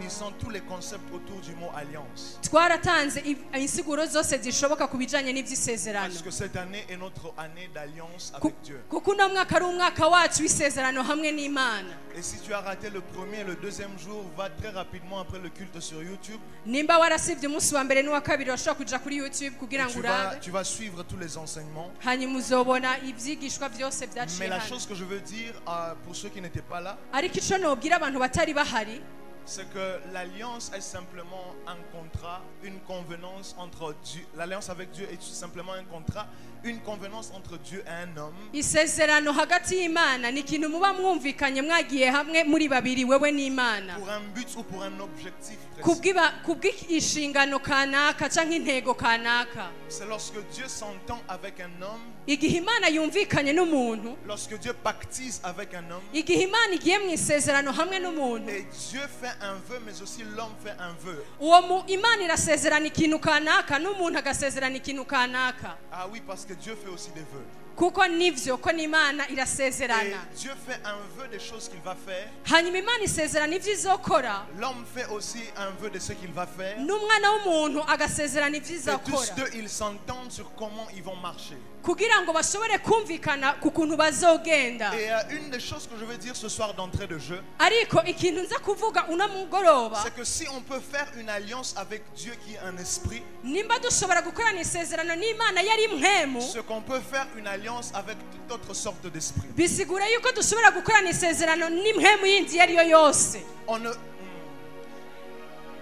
définissant tous les concepts autour du mot alliance. twaratanze insiguro zose zishoboka ku bijanye n'ivy'isezerano Parce que cette année est notre année d'alliance avec Dieu. kuko uno mwaka ari umwaka wacu w'isezerano hamwe n'Imana. Et si tu as raté le premier et le deuxième jour, va très rapidement après le culte sur YouTube. Nimba warasivye umunsi wa mbere n'uwa kabiri washobora kuja kuri YouTube kugira ngo urabe Tu vas suivre tous les enseignements. hanyuma uzobona ivyigishwa vyose Mais vyaciye la hano. chose que je veux dire pour ceux qui n'étaient pas là, ariko ico nobwira abantu batari bahari c'est que l'alliance est simplement un contrat, une convenance entre Dieu. L'alliance avec Dieu est simplement un contrat, une convenance entre Dieu et un homme. isezerano hagati y'Imana ni ikintu muba mwumvikanye mwagiye hamwe muri babiri wewe n'Imana Pour un but ou pour un objectif précis. kubw'inshingano kanaka canke intego kanaka. C'est lorsque Dieu s'entend avec un homme, igihe Imana yumvikanye n'umuntu, lorsque Dieu pactise avec un homme, igihe Imana igiye mu isezerano hamwe n'umuntu, et Dieu fait un vœu, mais aussi l'homme fait un vœu. Imana irasezerana ikintu kanaka n'umuntu agasezerana ikintu kanaka. Ah oui, parce que Dieu fait aussi des vœux. kuko nivyo ko n'Imana Et irasezerana. Dieu fait un vœu des choses qu'il va faire. hanyuma Imana isezerana ivyo izokora, L'homme fait aussi un vœu de ce qu'il va faire. n'umwana w'umuntu agasezerana ivyo Et tous izokora, deux, ils s'entendent sur comment ils vont marcher. kugira ngo bashobore kumvikana ku kuntu bazogenda. Et une des choses que je veux dire ce soir d'entrée de jeu, ariko ikintu nza kuvuga uno mugoroba, c'est que si on peut faire une alliance avec Dieu qui est un esprit, nimba dushobora gukorana isezerano n'Imana yari mpemu, ce qu'on peut faire une alliance avec toute autre sorte d'esprit. bisigura yuko dushobora gukorana isezerano n'impemu yindi yari yo yose. On ne...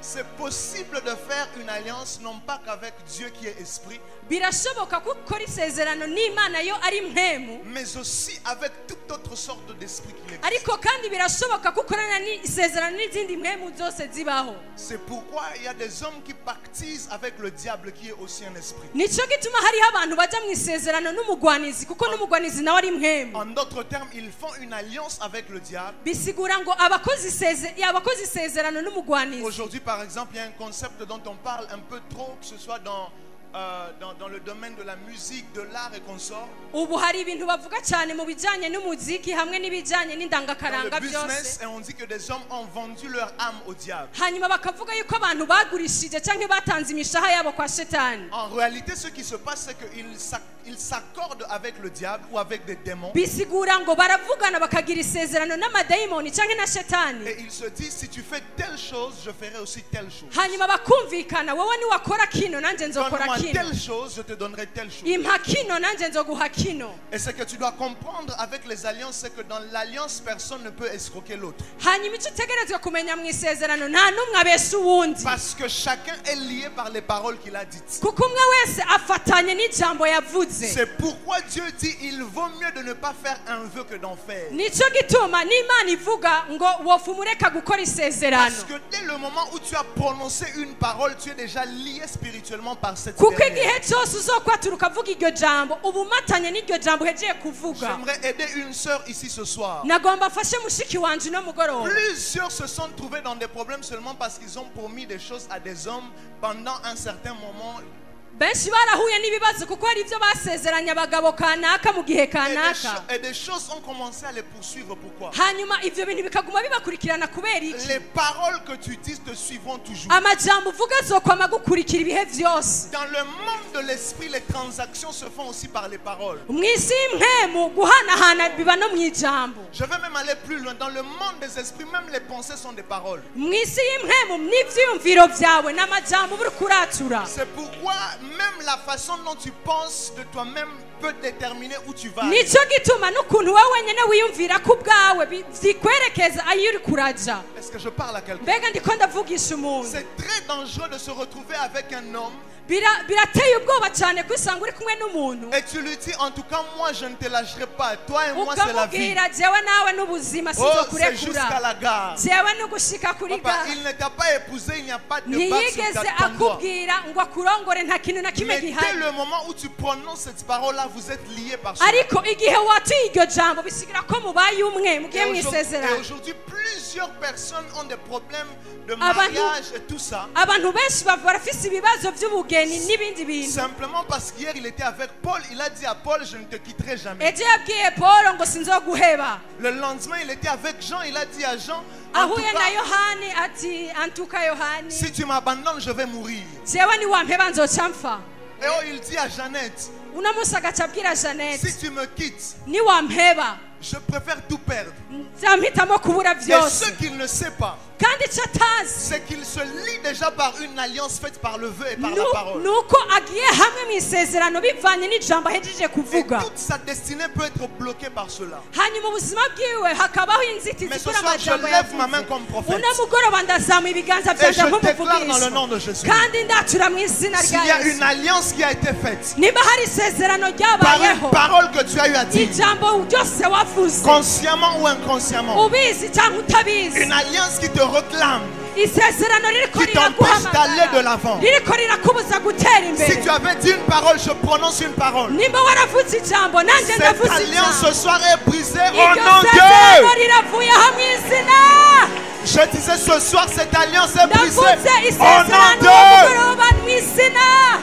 C'est possible de faire une alliance non pas qu'avec Dieu qui est esprit, birashoboka ko ukora isezerano n'Imana yo ari mpemu, mais aussi avec toute autre sorte d'esprit qui existe. ariko kandi birashoboka ko ukorana isezerano n'izindi mpemu zose zibaho. C'est pourquoi il y a des hommes qui pactisent avec le diable qui est aussi un esprit. nico gituma hariho abantu baja mu isezerano n'umugwanizi, kuko n'umugwanizi nawe ari mpemu. En d'autres termes, ils font une alliance avec le diable. bisigura ngo abakozi isezerano n'umugwanizi. Aujourd'hui, par exemple, il y a un concept dont on parle un peu trop, que ce soit dans le domaine de la musique, de l'art et consorts. ubu hari ibintu bavuga cyane mu bijanye n'umuziki hamwe n'ibijanye Dans n'indangakaranga le business, byose, et on dit que des hommes ont vendu leur âme au diable. hanyuma bakavuga yuko abantu bagurishije cyangwa batanze imishaha yabo kwa shetani. En réalité, ce qui se passe, c'est qu'ils s'accordent avec le diable ou avec des démons. bisigura ngo baravugana bakagira isezerano n'amadayimoni cyangwa na shetani, Et ils se disent, si tu fais telle chose, je ferai aussi telle chose. hanyuma bakumvikana, wowe niwakora kino nanjye nzokora Donne-moi kino, telle chose, je te donnerai telle chose. impa kino nanjye nzoguha kino. Et ce que tu dois comprendre avec les alliances, c'est que dans l'alliance, personne ne peut escroquer l'autre. hanyuma icyo utegerezwa kumenya mu isezerano, nta n'umwe abesha uwundi, Parce que chacun est lié par les paroles qu'il a dites. kuko umwe wese afatanye n'ijambo yavuze. C'est pourquoi Dieu dit, il vaut mieux de ne pas faire un vœu que d'en faire. nicyo gituma n'Imana ivuga ngo wofumureka gukora isezerano, Parce que dès le moment où tu as prononcé une parole, tu es déjà lié spirituellement par cette kuko dernière. igihe cyose uzokwatura ukavuga iryo jambo uba umatanye n'iryo jambo uhejeje kuvuga. J'aimerais aider une sœur ici ce soir. nagomba afashe mushiki wanje no mugoroba. Plusieurs se sont trouvés dans des problèmes seulement parce qu'ils ont promis des choses à des hommes pendant un certain moment. benshi barahuye n'ibibazo kuko hari ibyo basezeranye abagabo kanaka mu gihe kanaka, Et des choses ont commencé à les poursuivre. Pourquoi? hanyuma ivyo bintu bikaguma bibakurikirana kubera iki? Les paroles que tu dis te suivront toujours. amajambo uvuga azokwama gukurikira ibihe vyose. Dans le monde de l'esprit, les transactions se font aussi par les paroles. mw'isi y'impwemu guhanahana biba no mw'ijambo. Je vais même aller plus loin. Dans le monde des esprits, même les pensées sont des paroles. mw'isi y'impwemu n'ivyiyumviro vyawe n'amajambo uri kuratura. C'est pourquoi même la façon dont tu penses de toi-même peut déterminer où tu vas. nicyo gituma n'ukuntu wowe wenyine wiyumvira ko ubwawe zikwerekeza ayo uri kuraja. Est-ce que je parle à quelqu'un? mbega ndiko ndavugisha umuntu. C'est très dangereux de se retrouver avec un homme birateye ubwoba cyane kwisanga uri kumwe n'umuntu et tu lui dis, en tout cas, moi je ne te lâcherai pas. Toi et moi c'est la vie. ukamubwira jewe nawe n'ubuzima Oh, c'est sinzokurekura, jusqu'à la gare. jewe n'ugushika kuri Papa, gare. il ne t'a pas épousé, il n'y a pas de bague sur ntiyigeze ton doigt. akubwira ngo akurongore, nta kintu na kimwe Mais dès gihari. le moment où tu prononces cette parole-là, vous êtes liés par ça. ariko igihe watuye iryo jambo bisigira ko mubaye umwe mugiye mu Et isezerano. aujourd'hui, plusieurs personnes ont des problèmes de mariage et tout ça. abantu benshi barafise ibibazo by'ubugeni ubugeni n'ibindi bintu. Simplement parce qu'hier il était avec Paul, il a dit à Paul, je ne te quitterai jamais. Ejo yabwiye Paul ngo sinzoguheba. Le lendemain il était avec Jean, il a dit à Jean, en tout Ahuye na cas, Yohani ati antuka Yohani. si tu m'abandonnes, je vais mourir. Jewe ni wampeba nzoca mpfa. Et oh, il dit à Jeannette, Uno munsi agaca abwira Jeannette, si tu me quittes, ni wampeba je préfère tout perdre. nzampitamo kubura Et vyose. ce qu'il ne sait pas, Kandi ico atazi c'est qu'il se lie déjà par une alliance faite par le vœu et par la parole. nuko agiye hamwe mw'isezerano bivanye n'ijambo ahejeje Et kuvuga. toute sa destinée peut être bloquée par cela. Hanyuma ubuzima bwiwe hakabaho inzitizi Mais ce kuri soir, je amajambo lève ma yavuze. main comme prophète. Uno mugoroba ndazamuye ibiganza Et vyanje je déclare dans le nk'umuvugisha. nom de Jésus. Kandi ndatura mu izina S'il y rya a une Yesu. alliance qui a été faite Niba hari isezerano par une ryabayeho, parole que tu as eu à dire, ijambo ryose wavuze, consciemment ou inconsciemment, ubizi cyangwa utabizi, une alliance qui te réclame, isezerano ririko qui t'empêche d'aller de riraguhamagara, l'avant. ririko rirakubuza gutera Si tu imbere. avais dit une parole, je prononce une parole. Nimba waravuze ijambo nanjye Cette ndavuze alliance ce ijambo. soir est brisée au Iryo nom de sezerano Dieu. riravuyeho mu izina. Je disais ce soir, cette alliance est brisée Ndavuze au isezerano nom de Dieu. y'umugoroba mu izina.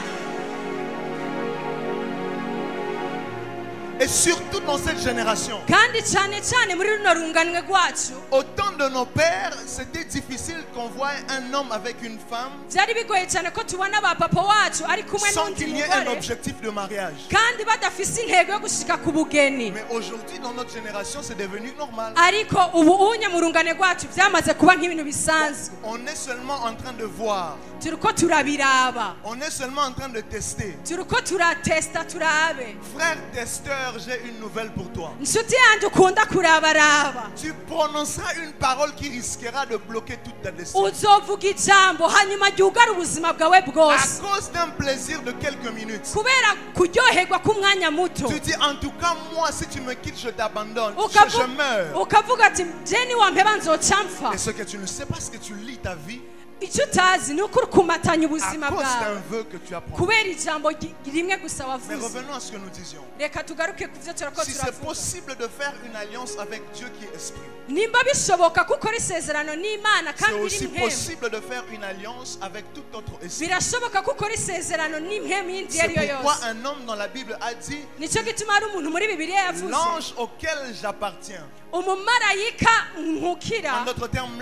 Et surtout dans cette génération, Kandi cyane cyane muri runo runganwe rwacu, au temps de nos pères, c'était difficile qu'on voie un homme avec une femme byari bigoye cyane ko tubona abapapa wacu ari kumwe sans n'undi qu'il y ait un mugore objectif de mariage. kandi badafise intego yo gushika ku bugeni. Mais aujourd'hui, dans notre génération, c'est devenu normal. Ariko ubu unye mu rungane rwacu byamaze kuba nk'ibintu bisanzwe. On est seulement en train de voir. Turiko turabiraba, On est seulement en train de tester. turiko turatesta turabe. Frère testeur, j'ai une nouvelle pour toi. Inshuti yanjye ukunda kurabaraba, Tu prononceras une parole qui risquera de bloquer toute ta destinée. uzovuga ijambo hanyuma ryugara ubuzima bwawe À bwose cause d'un plaisir de quelques minutes. kubera kuryoherwa k'umwanya muto. Tu dis, en tout cas, moi, si tu me quittes, je t'abandonne. Ukavu- Je meurs. ukavuga ati jeni wampeba nzoca mpfa. Et ce que tu ne sais pas, c'est que tu lis ta vie icyo utazi ni uko uri kumatanya à ubuzima cause bwawe d'un vœu que tu as prononcé. kubera ijambo rimwe gusa Mais wavuze. revenons à ce que nous disions. Reka tugaruke ku byo turako Si c'est turavuga. possible de faire une alliance avec Dieu qui est esprit, Nimba bishoboka ko ukora isezerano n'Imana c'est kandi iri aussi mpemu, possible de faire une alliance avec tout autre esprit. birashoboka ko ukora isezerano n'impemu yindi iyo C'est ari yo pourquoi yose. un homme dans la Bible a dit, Nicyo gituma hari umuntu muri Bibiliya yavuze, l'ange auquel j'appartiens. umumarayika nkukira, En d'autres termes,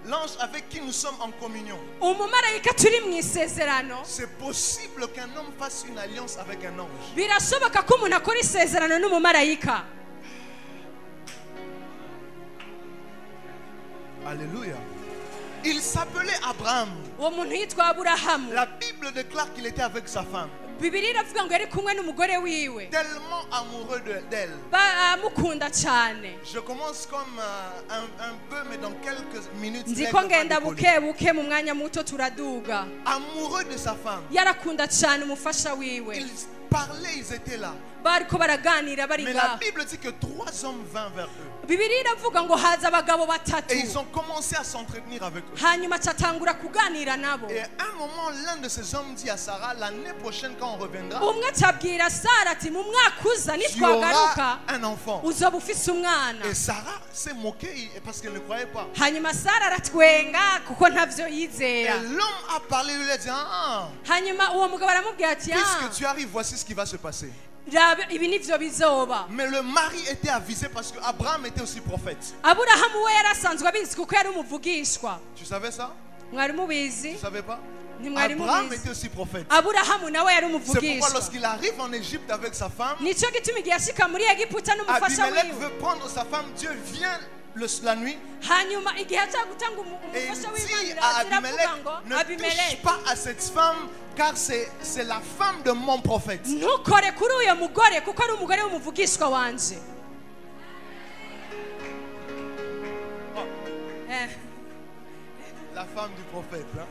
l'ange avec qui nous sommes en communion. umumarayika turi mu isezerano. C'est possible qu'un homme fasse une alliance avec un ange. Birashoboka ko umuntu akora isezerano n'umumarayika. Alléluia. Il s'appelait Abraham. Uwo muntu yitwa Aburahamu. La Bible déclare qu'il était avec sa femme. Bibiliya iravuga ngo yari kumwe n'umugore wiwe, Tellement amoureux d'elle. bamukunda cyane. Je commence comme un peu, mais dans quelques minutes. Nzi l'aigle ko va ngenda décoller. buke buke mu mwanya muto turaduga. Amoureux de sa femme. Yarakunda cyane umufasha wiwe, Ils parlaient, ils étaient là. bariko baraganira bari Mais la ngaho. Bible dit que 3 hommes vinrent vers eux. Bibiliya iravuga ngo haza abagabo Et batatu, ils ont commencé à s'entretenir avec eux. hanyuma acatangura kuganira nabo. Et à un moment, l'un de ces hommes dit à Sarah, l'année prochaine quand on reviendra, Umwe acabwira Sara ati mu mwaka uza tu nitwagaruka auras un enfant. uzoba ufise umwana. Et Sarah s'est moquée parce qu'elle ne croyait pas. Hanyuma Sara aratwenga kuko ntavyo Et yizera. l'homme a parlé, lui a dit, ah, Hanyuma uwo mugabo aramubwira ati puisque tu arrives, voici ce qui va se passer. rabe ibi nivyo bizoba. Mais le mari était avisé parce qu'Abraham était aussi prophète. Aburahamu we yarasanzwe abizi kuko yari umuvugishwa. Tu savais ça? Mwari mubizi? Tu ne savais pas? Ntimwari Abraham mubizi? était aussi prophète. Aburahamu nawe yari C'est pourquoi umuvugishwa. lorsqu'il arrive en Égypte avec sa femme, Nicyo gituma igihe ashika muri Egiputa n'umufasha Abimelech wiwe. veut prendre sa femme, Dieu vient la nuit Hanyuma igihe aza gutanga et il umufasha dit w'Imana à iravuga Abimelech, ngo ne touche Abimelech, pas à cette femme car c'est la femme de mon prophète. ntukore kuri uyo mugore kuko ari umugore w'umuvugishwa wanje. Eh, La femme du prophète. Hein?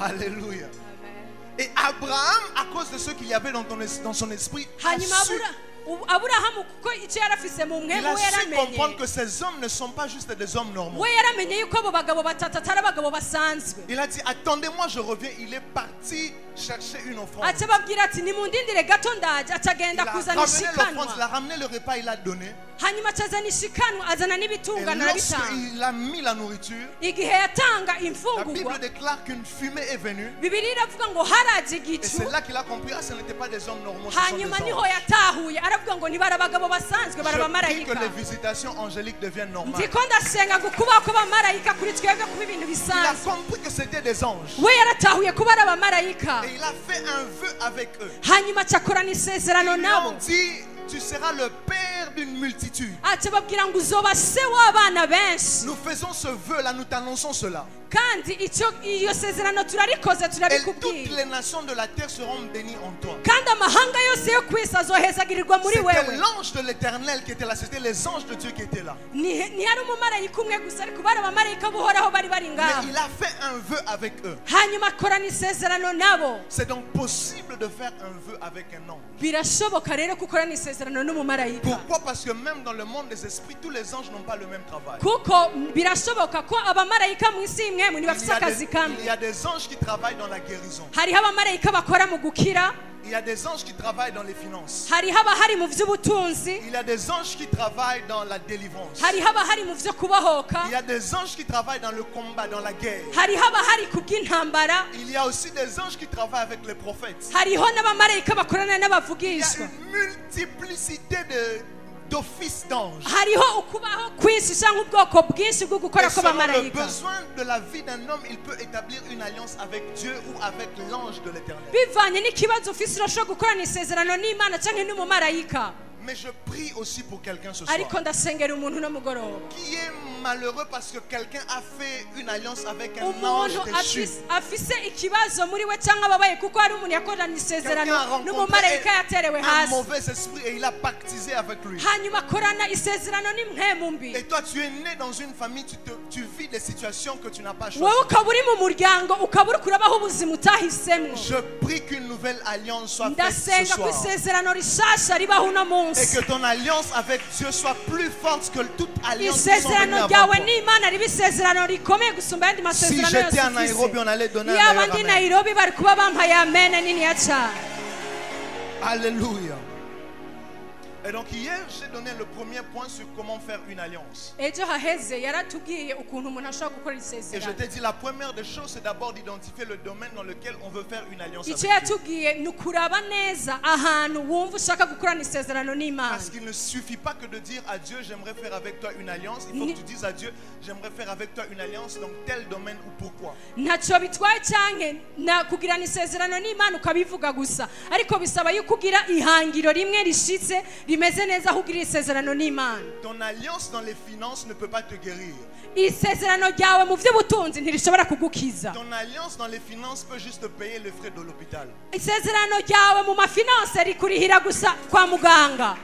Alléluia. Et Abraham, à cause de ce qu'il y avait dans son esprit, a hanyuma su, Aburahamu kuko icyo yari afise mu il mwemu a we su yaramenye. comprendre que ces hommes ne sont pas juste des hommes normaux. We yaramenye yuko abo bagabo batatu atari abagabo basanzwe. Il a dit, attendez-moi, je reviens. Il est parti chercher une offrande. aca ababwira ati nimundindire gato ndaje aca Il agenda a kuzana ramené l'offrande, il ishikanwa a ramené le repas, il a donné. hanyuma aca azana ishikanwa azana Et n'ibitungano arabitanga lorsqu'il a mis la nourriture, igihe yatanga la imfungurwa Bible déclare qu'une fumée est venue. bibiri iravuga ngo haraje Et igicu c'est là qu'il a compris, ah, ce n'était pas des hommes normaux, ce sont des hanyuma niho anges. yatahuye aravuga ngo ntibari abagabo basanzwe bari Je prie que abamarayika les visitations angéliques deviennent normales. ndiko ndasenga ngo kubaho kw'abamarayika kuri twebwe kuba ibintu Il a bisanzwe compris que c'était des anges. we yaratahuye kuba ari abamarayika Et il a fait un vœu avec eux. hanyuma aca akorana isezerano Ils lui nabo ont dit, tu seras le père d'une multitude. aca ababwira ngo uzoba se w'abana benshi Nous faisons ce vœu-là, nous t'annonçons cela. kandi iyo sezerano turarikoze Et toutes turabikubwira les nations de la terre seront bénies en toi. kandi amahanga yose yo ku isi azohezagirirwa muri C'était wewe l'ange de l'éternel qui était là. C'était les anges de Dieu qui étaient là. ntihari umumarayika umwe gusa ariko bari abamarayika buhoraho bari bari Mais ngaho il a fait un vœu avec eux. hanyuma akorana isezerano nabo C'est donc possible de faire un vœu avec un ange. birashoboka rero ko ukorana isezerano n'umumarayika Pourquoi? Parce que même dans le monde des esprits, tous les anges n'ont pas le même travail. kuko birashoboka ko abamarayika mu isi imwe ntibafite akazi Il kamwe y a des anges qui travaillent dans la guérison. hariho abamarayika bakora mu gukira Il y a des anges qui travaillent dans les finances. hariho abahari mu by'ubutunzi Il y a des anges qui travaillent dans la délivrance. hariho abahari mu byo kubohoka Il y a des anges qui travaillent dans le combat, dans la guerre. hariho abahari ku bw'intambara Il y a aussi des anges qui travaillent avec les prophètes. hariho n'abamarayika bakorana Il y a n'abavugishwa une multiplicité d'offices d'anges. hariho ukubaho kwinshi cyangwa ubwoko bwinshi bwo gukora Et selon le kw'abamarayika besoin de la vie d'un homme, il peut établir une alliance avec Dieu ou avec l'ange de l'éternel. bivanye n'ikibazo ufite urashobora gukorana isezerano n'imana cyangwa n'umumarayika Mais je prie aussi pour quelqu'un ce soir ariko ndasengera umuntu no mugoroba qui est malheureux parce que quelqu'un a fait une alliance avec un ange umuntu déchu. afise ikibazo muri we cyangwa ababaye kuko hari umuntu yakorana isezerano Quelqu'un a rencontré n'umumarayika yaterewe un hasi mauvais esprit et il a pactisé avec lui. hanyuma akorana isezerano n'imwemu mbi Et toi, tu es né dans une famille, tu vis des situations que tu n'as pas choisies. wowe ukaba uri mu muryango ukaba uri kurabaho ubuzima utahisemo Je prie qu'une nouvelle alliance soit faite ce ndasenga ko soir. isezerano rishasha ribaho uno Et munsi que ton alliance avec Dieu soit plus forte que toute alliance qui sont venues isezerano avant ryawe toi. n'imana riba isezerano rikomeye gusumba ayandi Si masezerano j'étais yose à Nairobi, ufise on allait donner un yaba meilleur ndi amen. nairobi bari kuba bampaye amene niniya cyane Alléluia. Et donc hier, j'ai donné le premier point sur comment faire une alliance. ejo haheze yaratubwiye ukuntu umuntu ashobora gukora Et je isezerano t'ai dit, la première des choses, c'est d'abord d'identifier le domaine dans lequel on veut faire une alliance avec icyo Dieu. yatubwiye ni ukuraba neza ahantu wumva ushaka gukorana isezerano n'imana Parce qu'il ne suffit pas que de dire à Dieu, j'aimerais faire avec toi une alliance. Il faut que tu dises à Dieu, j'aimerais faire avec toi une alliance dans tel domaine ou pourquoi. ntacyo bitwaye cyangwa na kugirana isezerano n'imana ukabivuga gusa ariko bisaba yuko ugira ihangiro rimwe rishitse rimeze neza aho ugirira isezerano n'imana Ton alliance dans les finances ne peut pas te guérir. isezerano ryawe mu by'ubutunzi ntirishobora kugukiza Ton alliance dans les finances peut juste te payer les frais de l'hôpital. isezerano ryawe mu mafinanse rikurihira gusa kwa muganga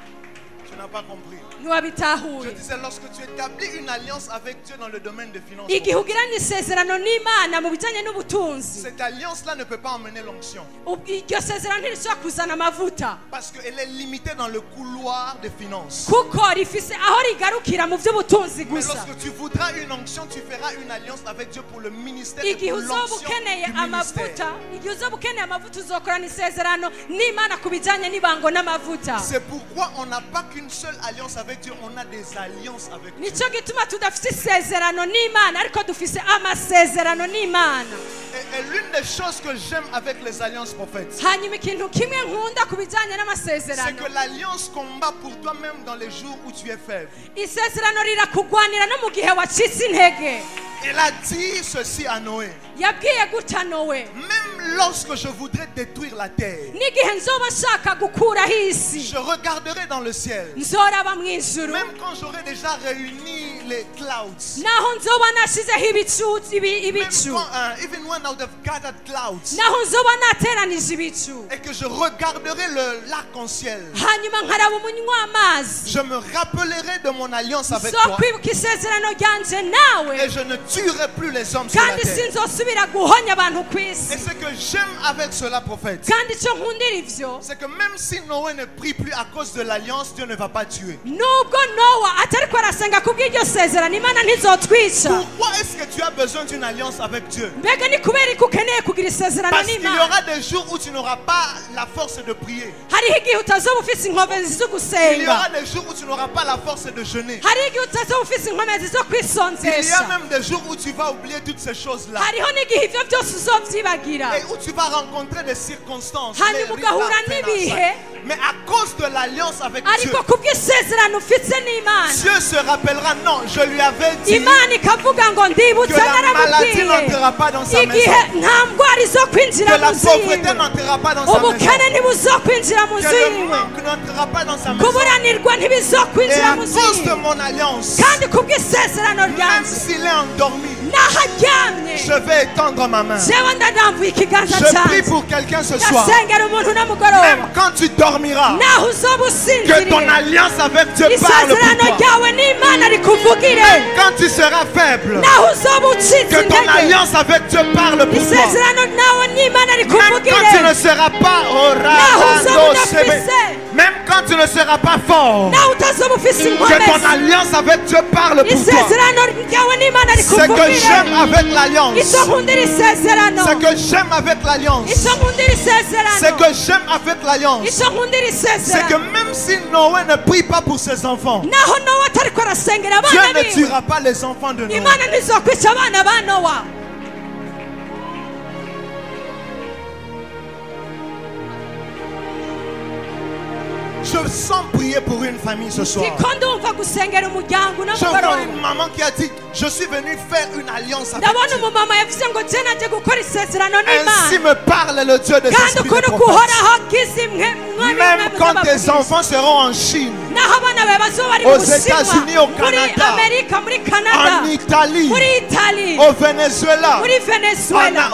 Tu n'as pas compris. Je ntiwabitahuye disais, lorsque tu établis une alliance avec Dieu dans le domaine des finances, igihe ugirana isezerano n'imana mu bijyanye n'ubutunzi cette alliance-là ne peut pas emmener l'onction. iryo sezerano ntirishobora kuzana amavuta Parce qu'elle est limitée dans le couloir des finances. kuko rifise aho rigarukira mu by'ubutunzi Mais gusa lorsque tu voudras une onction, tu feras une alliance avec Dieu pour le ministère et igihe pour uzoba l'onction ukeneye du ministère. amavuta igihe uzoba ukeneye amavuta uzokorana isezerano n'imana ku bijyanye n'ibango n'amavuta C'est pourquoi on n'a pas qu'une seule alliance avec Dieu, on a des alliances avec Dieu. nicyo gituma tudafite isezerano n'imana ariko dufise amasezerano n'imana Et l'une des choses que j'aime avec les alliances prophètes, hanyuma ikintu kimwe nkunda ku bijyanye c'est n'amasezerano que l'alliance combat pour toi même dans les jours où tu es faible. isezerano rirakugwanira no mu gihe wacitse intege Elle a dit ceci à Noé. yabwiye gutya nowe Même lorsque je voudrais détruire la terre, n'igihe nzoba nshaka gukuraho isi je regarderai dans le ciel. nzoraba mu ijuru Même quand j'aurai déjà réuni les clouds. naho nzoba nashizeho Même ibicu quand, even when I would have gathered clouds. naho nzoba nateranije ibicu Et que je regarderai l'arc-en-ciel. hanyuma nkaraba umunywa amazi Je me rappellerai de mon alliance avec toi. nzokwibuka isezerano ryanje nawe Et je ne tuerai plus les hommes sur la kandi terre. sinzosubira guhonya abantu ku Et isi ce que j'aime avec cela, prophète, kandi icyo nkundira ivyo c'est que même si Noé ne prie plus à cause de l'alliance, Dieu ne va pas tuer. nubwo nowa atariko arasenga kubw'iryo isezerano imana ntizotwica. Pourquoi est-ce que tu as besoin d'une alliance avec Dieu? Mbega ni kubera ko ukeneye kugira isezerano Parce qu'il y n'imana. aura des jours où tu n'auras pas la force de prier. Hariho igihe utazoba ufise inkomezi zo Il y gusenga. aura des jours où tu n'auras pas la force de jeûner. Hariho igihe utazoba ufise inkomezi zo Il y a kwisonzesha. même des jours où tu vas oublier toutes ces choses-là. Hariho n'igihe ivyo byose uzovyibagira. Et où tu vas rencontrer des circonstances. Hanyuma ugahura n'ibihe. Mais à cause de l'alliance avec Dieu, Ariko kubw'isezerano ufise n'imana, Dieu se rappellera, non, je lui avais dit imana ikavuga ngo ndibutse que la maladie naramubwiye n'entrera pas dans sa igihe maison, nta ndwara izo kwinjira que la mu nzu pauvreté yiwe, n'entrera pas dans sa maison, ubukene ntibuzokwinjira mu que nzu le yiwe, manque n'entrera pas dans sa maison. kuburanirwa Et ntibizokwinjira à mu nzu cause de yiwe. mon alliance, Kandi kubw'isezerano même ryanjye s'il est endormi, naho aryamye je vais étendre ma main. jewe ndadambuye ikiganza Je prie cyanjye pour quelqu'un ce soir. ndasengera umuntu namugoroba Même quand tu dormiras, naho uzoba que ton usinziriye alliance avec Dieu parle isezerano pour toi. ryawe n'imana rikuvugire Même quand tu seras faible, naho uzoba ucitse que ton intege alliance avec Dieu parle pour toi. isezerano nawe n'imana Même quand tu rikuvugire ne seras pas au même quand tu ne seras pas fort, nawe utazoba ufise que ton inkomezi alliance avec Dieu parle pour toi. isezerano ryawe n'imana Ce que rikuvugire j'aime avec l'alliance, icyo nkundira isezerano ce que j'aime avec l'alliance, icyo nkundira ce isezerano que j'aime avec l'alliance, icyo nkundira c'est que isezerano même si Noé ne prie pas pour ses enfants, naho nowa atariko arasengera Dieu abana ne biwe tuera pas les enfants de Noé. imana ntizokwica abana ba nowa. Je sens prier pour une famille ce soir. ndiko ndumva gusengera umuryango Je vois n'umugoroba. une maman qui a dit, je suis venue faire une alliance avec ndabona Dieu. umumama yavuze ngo je naje gukora isezerano Ainsi n'imana me parle le Dieu des kandi esprits ukuntu de prophètes. guhoraho kizi mwe mwami Même w'umwami quand tes w'abavugizi. enfants seront en Chine, naho abana bawe bazoba bari aux mu Bushinwa, États-Unis, au muri Canada, amerika muri canada en Italie, muri itali au Venezuela, muri venezuela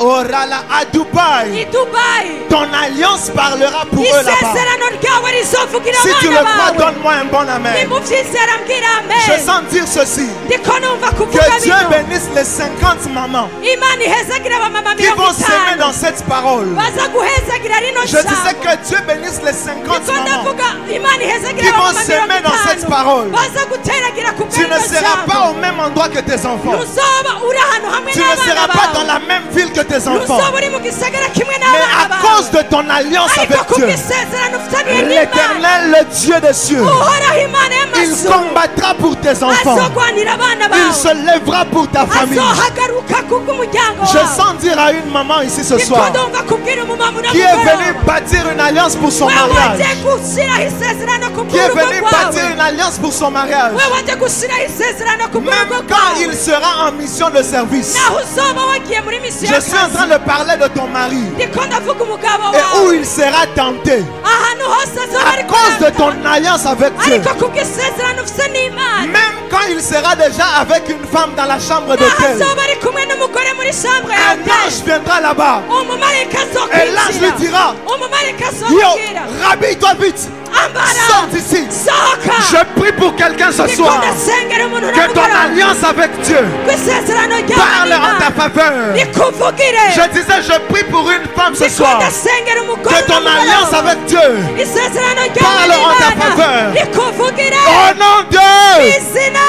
à Dubaï, i dubayi ton alliance parlera pour eux là-bas. isezerano ryawe rizovugira Si tu le abana crois, bawe. donne-moi un bon amen. nimubyizera mbwira Je amen. sens dire ceci, ndiko numva kuvuga que Dieu bino bénisse les 50 mamans imana ihezagira abamama qui vont mirongo s'aimer dans itanu cette parole. baza guhezagira rino Je disais jambo. que Dieu bénisse les 50 ndiko mamans. ndavuga imana ihezagira Qui vont abamama s'aimer mirongo dans cette itanu parole. baza guteragira ku Tu ne bw'iryo seras pas jambo. au même endroit que tes enfants. ntuzoba uri ahantu hamwe Tu ne n'abana seras pas dans bawe la même ville que tes enfants. ntuzoba uri mu gisagara kimwe Mais n'abana à bawe cause de ton alliance ariko avec Dieu, kubw'isezerano ufitaniye n'imana l'Éternel, le Dieu des cieux, uhoraho imana il y'amazuru combattra pour tes enfants. azogwanira abana Il bawe se lèvera pour ta famille. azohagaruka kubw'umuryango Je wawe sens dire à une maman ici ce ndiko soir ndumva kubwira umumama qui est venue unamugoroba bâtir une alliance pour son we mariage, waje gushyiraho isezerano ku qui est bw'urugo venue rwawe bâtir une alliance pour son mariage, we waje gushyiraho isezerano ku même bw'urugo quand rwawe il sera en mission de service. naho uzoba wagiye muri misiyo Je suis en train y'akazi de parler de ton mari ndiko ndavuga umugabo et où wawe il sera tenté ahantu hose azoba à ari cause de kurata ton alliance avec Dieu. ariko kubw'isezerano ufite n'imana Même quand il sera déjà avec une femme dans la chambre naho d'hôtel, azoba ari kumwe n'umugore muri chambre un yawe ange viendra là-bas umumarayika et l'ange lui azokwinjira dira, umumarayika yo, azomubwira rhabille-toi vite, ambara sors d'ici. sohoka Je prie pour quelqu'un ce ndiko soir ndasengera umuntu que ton unamugoroba alliance avec Dieu kw'isezerano ryawe parle en ta n'imana faveur. rikuvugire Je disais, je prie pour une femme ce ndiko soir ndasengera umugore que ton alliance n'umugoroba avec Dieu, isezerano ryawe parle en ta n'imana faveur. rikuvugire au nom de Dieu, izina.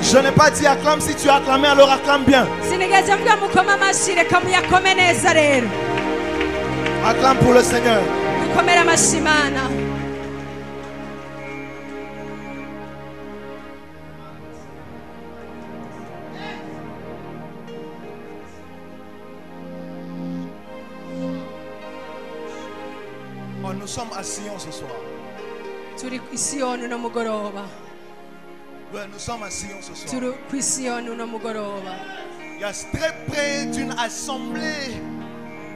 je n'ai pas dit acclame, si tu as acclamé alors acclame bien. sinigeze mvuga mukoma amashyi reka muyakome neza rero Acclame pour le Seigneur. dukomere amashyi imana. Oh, nous sommes à Sion ce soir. turi ku isiyoni uno mugoroba Ouais, nous sommes à Sion ce soir. turi ku isiyoni uno mugoroba Il y a très près d'une assemblée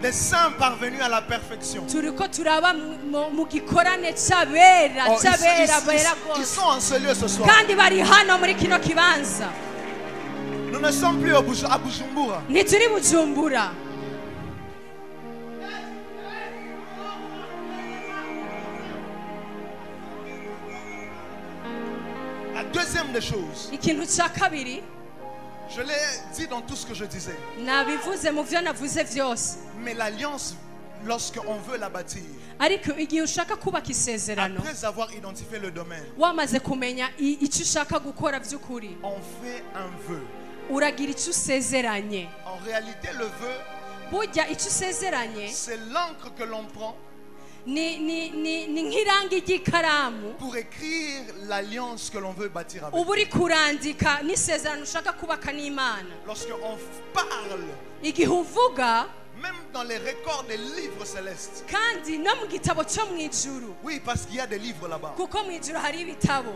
des saints parvenus à la perfection. turiko turaba mu gikorane cy'abera Oh, cy'abera bera ils rwose sont en ce lieu ce soir. kandi bari hano muri kino kibanza Nous ne sommes plus à Bujumbura. ntituri bujumbura. La deuxième des choses, ikintu cya kabiri je l'ai dit dans tout ce que je disais, nabivuze mu byo navuze byose mais l'alliance, lorsqu'on veut la bâtir, ariko igihe ushaka kubaka isezerano après avoir identifié le domaine, wamaze kumenya icyo ushaka gukora by'ukuri on fait un vœu. uragira icyo usezeranye. En réalité, le vœu, burya icyo usezeranye c'est l'encre que l'on prend ni nk'irangi ry'ikaramu pour écrire l'alliance que l'on veut bâtir avec. uba uri kurandika n'isezerano ushaka kubaka n'Imana. Lorsqu'on parle, igihe uvuga même dans les records des livres célestes. kandi no mu gitabo cyo mu ijuru, Oui, parce qu'il y a des livres là-bas. kuko mu ijuru hari ibitabo,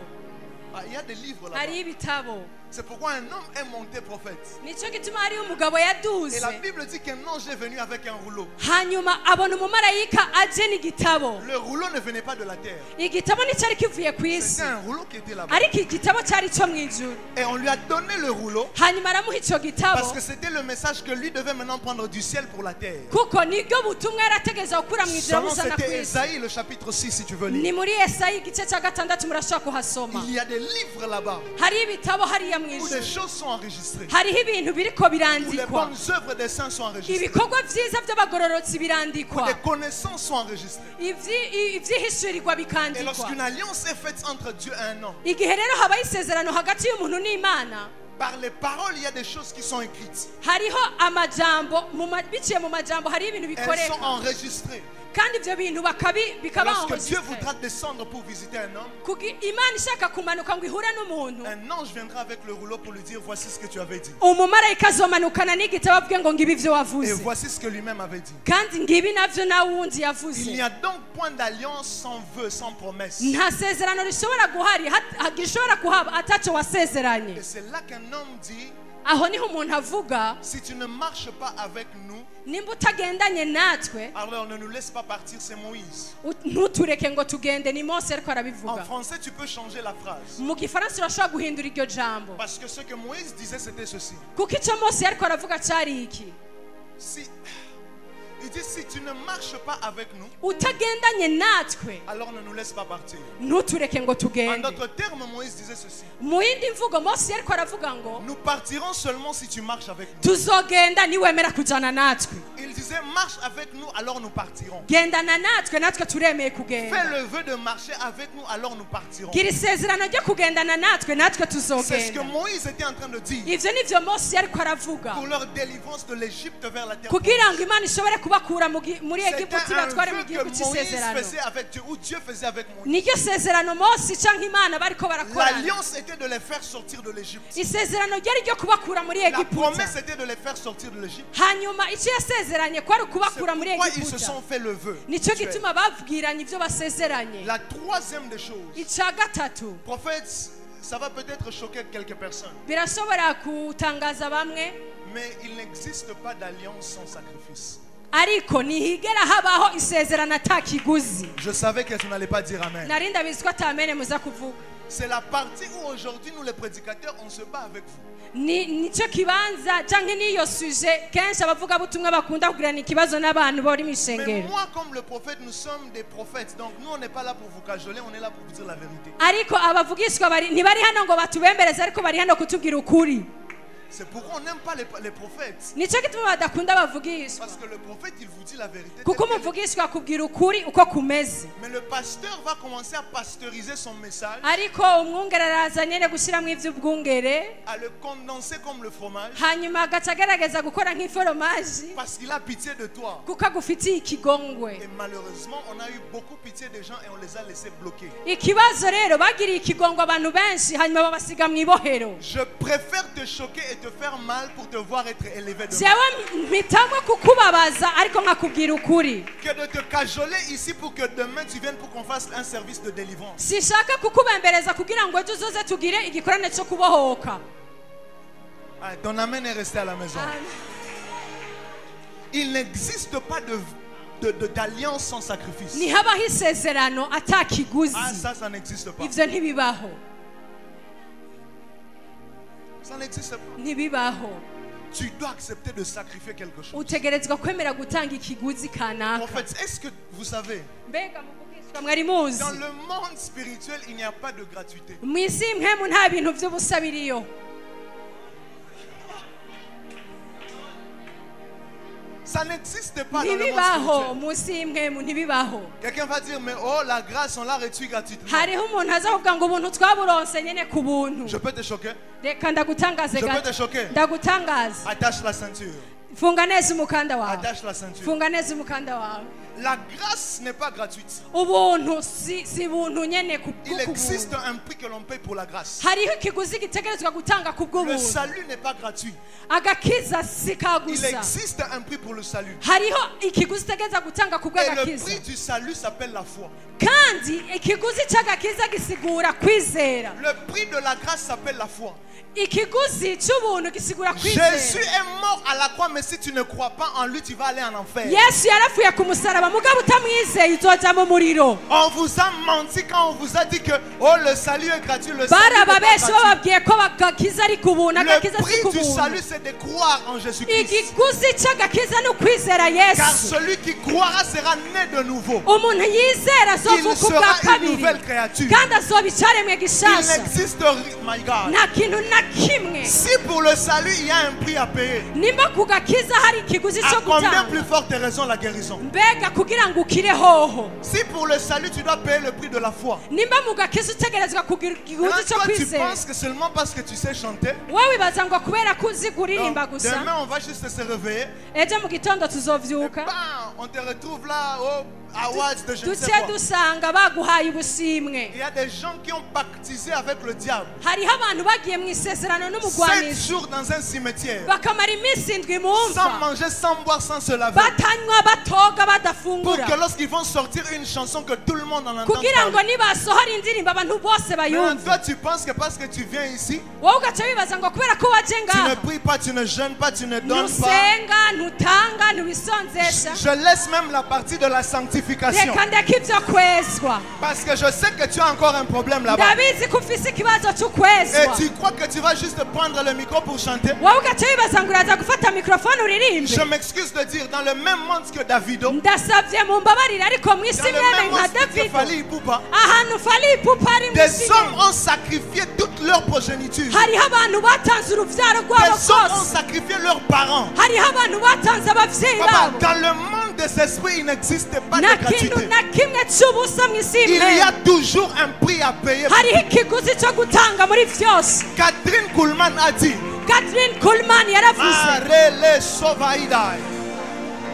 Ah, il y a des livres là-bas. hari ibitabo. C'est pourquoi un homme est monté prophète. nicyo gituma hariho umugabo Et yaduze, la Bible dit qu'un ange est venu avec un rouleau. hanyuma abona umumarayika aje n'igitabo. Le rouleau ne venait pas de la terre. igitabo nticyari kivuye ku isi, C'était un rouleau qui était là-bas. ariko igitabo cyari cyo mu ijuru. Et on lui a donné le rouleau hanyuma aramuha icyo gitabo parce que c'était le message que lui devait maintenant prendre du ciel pour la terre. kuko nibyo butumwa yarategereza gukura mu ijuru Seulement buzana ku c'était isi. Ésaïe le chapitre 6 si tu veux ni lire. muri Yesayi igice cya 6 murashobora kuhasoma. Il y a des livres là-bas hariho ibitabo hariya mu où des ijuru, choses sont enregistrées. hariho ibintu biriko Où les birandikwa, bonnes œuvres des saints sont enregistrées. ibikorwa byiza by'abagororotsi Où birandikwa, des connaissances sont enregistrées. ibyihishurirwa Et bikandikwa. lorsqu'une alliance est faite entre Dieu et un homme, igihe rero habaho isezerano hagati y'umuntu n'Imana, par les paroles, il y a des choses qui sont écrites. hariho amajambo biciye mu majambo hariho ibintu Elles sont bikoreka, enregistrées. kandi ibyo bintu bikaba Lorsque Dieu voudra descendre pour visiter un homme, Imana ishaka kumanuka ngo ihure n'umuntu, un ange viendra avec le rouleau pour lui dire voici ce que tu avais dit. umumarayika azomanukana n'igitabo avuge ngo ngibi ibyo Et wavuze, voici ce que lui-même avait dit. kandi ngibi nabyo nawe wundi yavuze. Il n'y a donc point d'alliance sans vœu, sans promesse. nta sezerano rishobora rishobora kuhaba atacyo wasezeranye. Et c'est là qu'un homme dit, aho niho umuntu avuga, si tu ne marches pas avec nous, nimba utagendanye natwe alors ne nous laisse pas partir, c'est Moïse. ntutureke ngo tugende. ni Mose ariko En arabivuga. français, tu peux changer la phrase. mu gifaransa urashobora guhindura iryo jambo, Parce que ce que Moïse disait, c'était ceci. kuko icyo Mose ariko aravuga cyari iki: Il dit, si tu ne marches pas avec nous, utagendanye natwe alors ne nous laisse pas partir. ntutureke ngo En tugende. d'autres termes, Moïse disait ceci. mu yindi mvugo Mose ariko aravuga ngo Nous partirons seulement si tu marches avec nous. tuzogenda niwemera kujyana natwe. Il disait, marche avec nous, alors nous partirons. gendana natwe natwe turemeye Fais kugenda. le vœu de marcher avec nous, alors nous partirons. gira isezerano ryo kugendana natwe natwe C'est ce que tuzogenda. Moïse était en train de dire ivyo nivyo Mose ariko aravuga, pour leur délivrance de l'Égypte vers la terre kugira promise. ngo Imana ishobore kubakura muri C'était Egiputa un ibatware mu vœu gihugu que Moïse cy'isezerano. faisait avec Dieu, ou Dieu faisait avec Moïse. niryo sezerano Mose canke Imana bariko barakorana. L'alliance était de les faire sortir de l'Égypte. isezerano ryari ryo kubakura muri La Egiputa, promesse était de les faire sortir de l'Égypte. hanyuma icyo yasezeranye kwari C'est ukubakura muri pourquoi ils se Egiputa. sont fait le vœu. nicyo gituma babwiranye ibyo basezeranye. La troisième des choses, icya gatatu, prophète, ça va peut-être choquer quelques personnes, birashobora gutangaza bamwe, mais il n'existe pas d'alliance sans sacrifice. ariko ntihigera habaho isezerano atakiguzi. Je savais que tu n'allais pas dire amen. nari ndabizi ko atamene muza kuvuga. C'est la partie où aujourd'hui nous les prédicateurs on se bat avec vous. nicyo kibanza canke niyo suje kenshi abavugabutumwa bakunda kugirana ikibazo n'abantu bari mu Mais ishengero. moi comme le prophète, nous sommes des prophètes. Donc nous on n'est pas là pour vous cajoler, on est là pour vous dire la vérité. ariko abavugishwa ntibari hano ngo batubembereze, ariko bari hano kutubwira ukuri. C'est pourquoi on n'aime pas les prophètes. nicyo gituma badakunda abavugishwa, Parce que le prophète il vous dit la vérité. kuko telle qu'elle est. umuvugishwa akubwira ukuri uko kumeze, Mais le pasteur va commencer à pasteuriser son message, ariko umwungere araza nyene gushyiramo ivy'ubwungere, à le condenser comme le fromage, hanyuma agaca agerageza gukora nk'iforomaji parce qu'il a pitié de toi. kuko agufitiye ikigongwe. Et malheureusement, on a eu beaucoup pitié des gens et on les a laissés bloqués. ikibazo rero bagiriye ikigongwe abantu benshi hanyuma babasiga mu ibohero. Je préfère te choquer et te faire mal pour te voir être élevé demain, jewe mpitamo kukubabaza ariko nkakubwira ukuri. que de te cajoler ici pour que demain tu viennes pour qu'on fasse un service de délivrance. sishaka kukubembereza kugira ngo ejo uzoze tugire igikorane cyo kubohoka. Ah, ton amen est resté à la maison. Il n'existe pas d'alliance sans sacrifice. ntihabaho isezerano atakiguzi. Ah, ça n'existe pas. ivyo ntibibaho, Ça n'existe pas. ntibibaho. Tu dois accepter de sacrifier quelque chose. utegerezwa kwemera gutanga ikiguzi kanaka. En fait, est-ce que vous savez, mbega muvugishwa mwari muzi, dans le monde spirituel, il n'y a pas de gratuité. mu isi y'imwemu nta bintu vy'ubusa biriyo. Ça n'existe pas dans le monde ntibibaho spirituel. munsi y'imwemu ntibibaho. Quelqu'un va dire, mais oh, la grâce, on l'a reçue gratuitement. hariho umuntu aza kuvuga ngo ubuntu twaburonse nyene ku buntu. Je peux te choquer? Reka ndagutangaze Je peux gato te choquer? ndagutangaze. Attache la ceinture. funga neza umukanda wawe, Attache la ceinture. funga neza umukanda wawe. La grâce n'est pas gratuite. ubuntu si buntu nyene ku Il existe bw'ubuntu. un prix que l'on paye pour la grâce. hariho ikiguzi gitegerezwa gutanga ku Le bw'ubuntu. salut n'est pas gratuit. agakiza si Il kagusa. existe un prix pour le salut. hariho ikiguzi utegereza gutanga ku Et le bw'agakiza, prix du salut s'appelle la foi. kandi ikiguzi cy'agakiza gisigura kwizera. Le prix de la grâce s'appelle la foi. ikiguzi cy'ubuntu gisigura Jésus kwizera. est mort à la croix, mais si tu ne crois pas en lui, tu vas aller en enfer. yesu yarapfuye ku musaraba, mugabo utamwizeye uzoja mu muriro. On vous a menti quand on vous a dit que oh, le salut est gratuit. Le salut baraba n'est pas benshi gratuit. bababwiye ko agakiza ari ku buntu, agakiza Le si ku prix du buntu. salut, c'est de croire en Jésus-Christ. ikiguzi cy'agakiza ni ukwizera Car yesu. celui qui croira sera né de nouveau. umuntu yizera Il azovuka ubwa sera une kabiri, nouvelle créature. kandi azoba icyaremwe Il gishasha. n'existe my God. nta kintu na kimwe. Si pour le salut, il y a un prix à payer, nimba ku gakiza hari ikiguzi à cyo combien plus gutanga, forte raison la guérison? mbega kugira ngo ukire hoho. Si pour le salut, tu dois payer le prix de la foi. nimba mu gakiza utegerezwa kugira ikiguzi Maintenant, cyo toi, tu kwizera, penses que seulement parce que tu sais chanter, wowe wibaza ngo kubera ko uzi kuririmba donc, gusa demain on va juste se réveiller, ejo mu gitondo tuzovyuka bam, on te retrouve là au awards de je ne sais duce quoi. dusanga baguhaye ubushimwe. Il y a des gens qui ont pactisé avec le diable. hariho abantu bagiye mu isezerano 7 n'umugwanizi, jours dans un cimetière, bakamara iminsi indwi mu sans mva, manger, sans boire, sans se laver, batanywa batoga pour badafungura, que lorsqu'ils vont sortir une chanson que tout le monde en entend kugira ngo parler. nibasohora indirimbo abantu bose Maintenant, bayumve. toi, tu penses que parce que tu viens ici, wowe ugaca wibaza ngo kubera ko waje tu ne ngaha pries pas, tu ne jeûnes pas, tu ne donnes pas. ntusenga ntutanga ntiwisonzesha, Je laisse même la partie de la sanctification. reka ndeke ibyo kwezwa. Parce que je sais que tu as encore un problème là-bas. ndabizi ko ufise ikibazo Et cy'ukwezwa. tu crois que tu vas juste prendre le micro pour chanter. wowe ugaca wibaza ngo uraza gufata mikorofone uririmbe. Je m'excuse de dire, dans le même monde que Davido, dans ndasabye mumbabarire ariko mu isi le mwene même nka monde que davido, Fally Ipupa, ahantu fali ipupa ari mu des isi hommes ye, ont sacrifié toute leur progéniture. hariho abantu batanze urubyaro rwabo Des hommes ont rwose, sacrifié leurs parents. hariho abantu batanze ababyeyi Papa, babo. dans le monde des esprits, il n'existe pas nta de kintu gratuité. na kimwe cy'ubusa mu isi Il y a y'imwene, toujours un prix à payer. hariho ikiguzi cyo gutanga muri byose. Catherine Kuhlman a dit, Catherine Kuhlman yaravuze, Arele Sovaidai.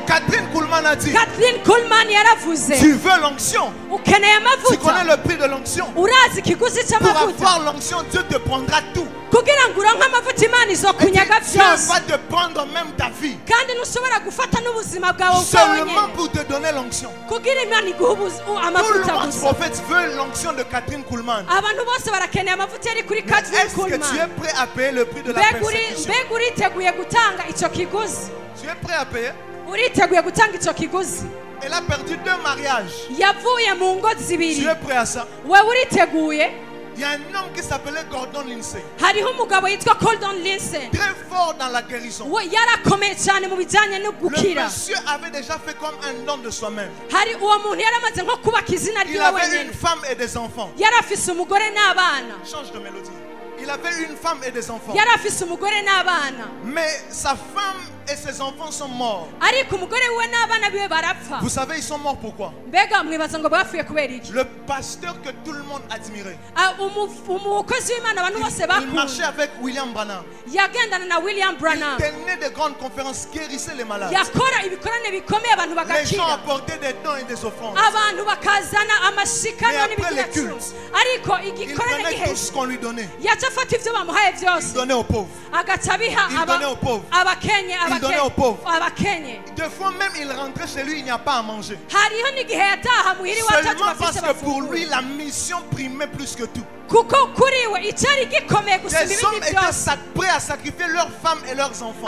Catherine Kuhlman a dit, Catherine Kuhlman yaravuze, tu veux l'onction? ukeneye Tu connais amavuta, le prix de l'onction? urazi ikiguzi Pour cy'amavuta, avoir l'onction, Dieu te prendra tout. kugira ngo uronke amavuta imana Et izokunyaga Dieu byose, va te prendre même ta vie. kandi ntushobora gufata n'ubuzima bwawe ubwawe Seulement nyine, pour te donner l'onction. kugira imana iguhe Tout le amavuta monde gusa. prophète veut l'onction de Catherine Kuhlman. abantu bose barakeneye amavuta yari kuri Mais Catherine est-ce que tu es Kuhlman. prêt à payer le prix de la mbega persécution? uriteguye gutanga icyo kiguzi? Tu es prêt à payer? uriteguye gutanga icyo kiguzi? Elle a perdu 2 mariages. yavuye mu ngo Tu zibiri, es prêt à ça? wewe uriteguye? Il y a un homme qui s'appelait Gordon Lindsay. hariho umugabo yitwa Gordon Lindsay, Très fort dans la guérison. we yarakomeye cyane mu bijyanye no Le gukira. monsieur avait déjà fait comme un don de soi-même. hari uwo muntu yaramaze nko kubaka izina Il ryiwe avait wenyine, une femme et des enfants. yari afise umugore n'abana, Change de mélodie. Il avait une femme et des enfants. yari afise umugore n'abana, Mais sa femme et ses enfants sont morts. ariko umugore we n'abana biwe barapfa. Vous savez, ils sont morts pourquoi? mbega mwibaza ngo bapfuye kubera iki? Le pasteur que tout le monde admirait. umukozi w'imana abantu bose Il marchait bakunda avec William Branham. yagendana na William Il Branham, tenait de grandes conférences, guérissait les malades. yakora ibikorane bikomeye abantu Les gens bagakira, apportaient des dons et des offrandes. abantu bakazana amashikano Mais après n'ibigira les cumi, cultes, ariko Il igikorane prenait tout giheze ce qu'on lui donnait. yaca afata ibyo bamuhaye Il byose donnait aux pauvres. agaca abiha Il donnait aux pauvres. abakenye Il donnait aux pauvres. abakenye. Des fois même, il rentrait chez lui, il n'y a pas à manger. hariho n'igihe yataha muhira iwacu Seulement parce bafise que pour bafungura, lui, la mission primait plus que tout. kuko kuri we icyari gikomeye gusumba Des hommes ibindi étaient byose. prêts à sacrifier leurs femmes et leurs enfants.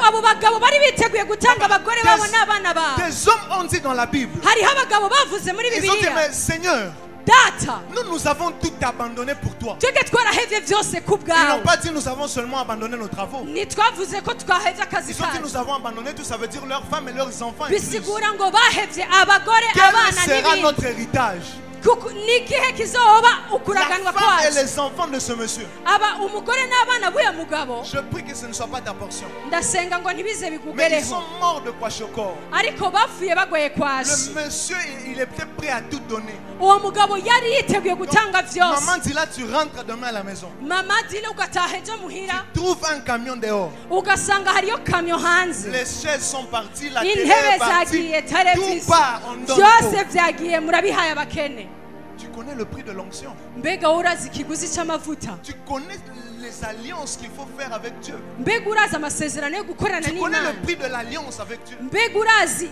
abo bagabo bari biteguye gutanga abagore babo n'abana babo. Des hommes ont dit dans la Bible, hariho abagabo bavuze muri ils ont dit, bibiliya, mais Seigneur, data nous avons tout abandonné pour toi. twebwe twarahevye byose ku Ils n'ont bwawe, pas dit nous avons seulement abandonné nos travaux. ntitwavuze ko twahevye akazi Ils ont dit kacu, nous avons abandonné tout, ça veut dire leurs femmes et leurs enfants. Et plus. bisigura ngo bahevye abagore Quel abana sera n'ibindi. notre héritage? n'igihe kizoba La ukuraganwa femme et kwacu les enfants de ce monsieur. aba umugore n'abana b'uyu mugabo Je prie que ce ne soit pas ta portion. ndasenga ngo ntibize Mais ils bikugereho sont morts de kwashokor. ariko bapfuye bagoye Le kwashi monsieur, il était prêt à tout donner. uwo mugabo yari yiteguye gutanga vyose Maman dit là, tu rentres demain à la maison. mama dile ugataha ejo muhira Trouve un camion dehors. ugasanga hariyo kamyo hanze Les chaises sont parties, la télé intebe est partie. zagiye Tout televiziyo part, on donne byose tout. vyagiye murabihaye abakene Tu connais le prix de l'onction. mbega urazi ikiguzi c'amavuta Tu connais les alliances qu'il faut faire avec Dieu. mbega urazi amasezerano yo gukorana Tu connais n'imana le prix de l'alliance avec Dieu. mbega urazi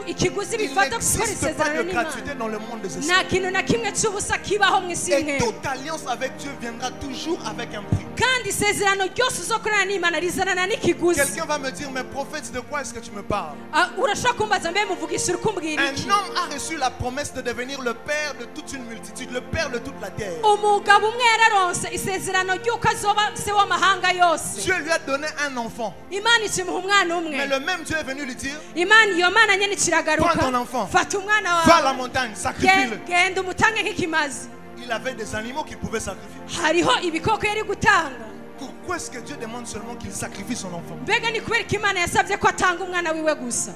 ikiguzi Il bifata gukora n'existe pas isezerano de n'imana gratuité dans le monde des esprits. nta kintu na kimwe c'ubusa kibaho mu isi Et imwe toute alliance avec Dieu viendra toujours avec un prix. kandi isezerano ryose uzokorana n'imana rizanana n'ikiguzi Quelqu'un va me dire, mais prophète, de quoi est-ce que tu me parles? Ah, urashobora kumbaza mbe muvugisha uri kumbwira Un iki homme a reçu la promesse de devenir le père de toute une multitude, le père de toute la terre. umugabo umwe yararonse isezerano ry'uko azoba se w'amahanga yose Dieu lui a donné un enfant. imana ikimuha umwana Mais umwe le même Dieu est venu lui dire, imana iyo mana nyene Prends kiragaruka ton enfant. fata umwana va à la wawe montagne, sacrifie-le. genda umutange nk'ikimazi Il avait des animaux qu'il pouvait sacrifier. hariho ibikoko yari gutanga Pourquoi est-ce que Dieu demande seulement qu'il sacrifie son enfant? mbega ni kubera ko imana yasabye ko atanga umwana wiwe gusa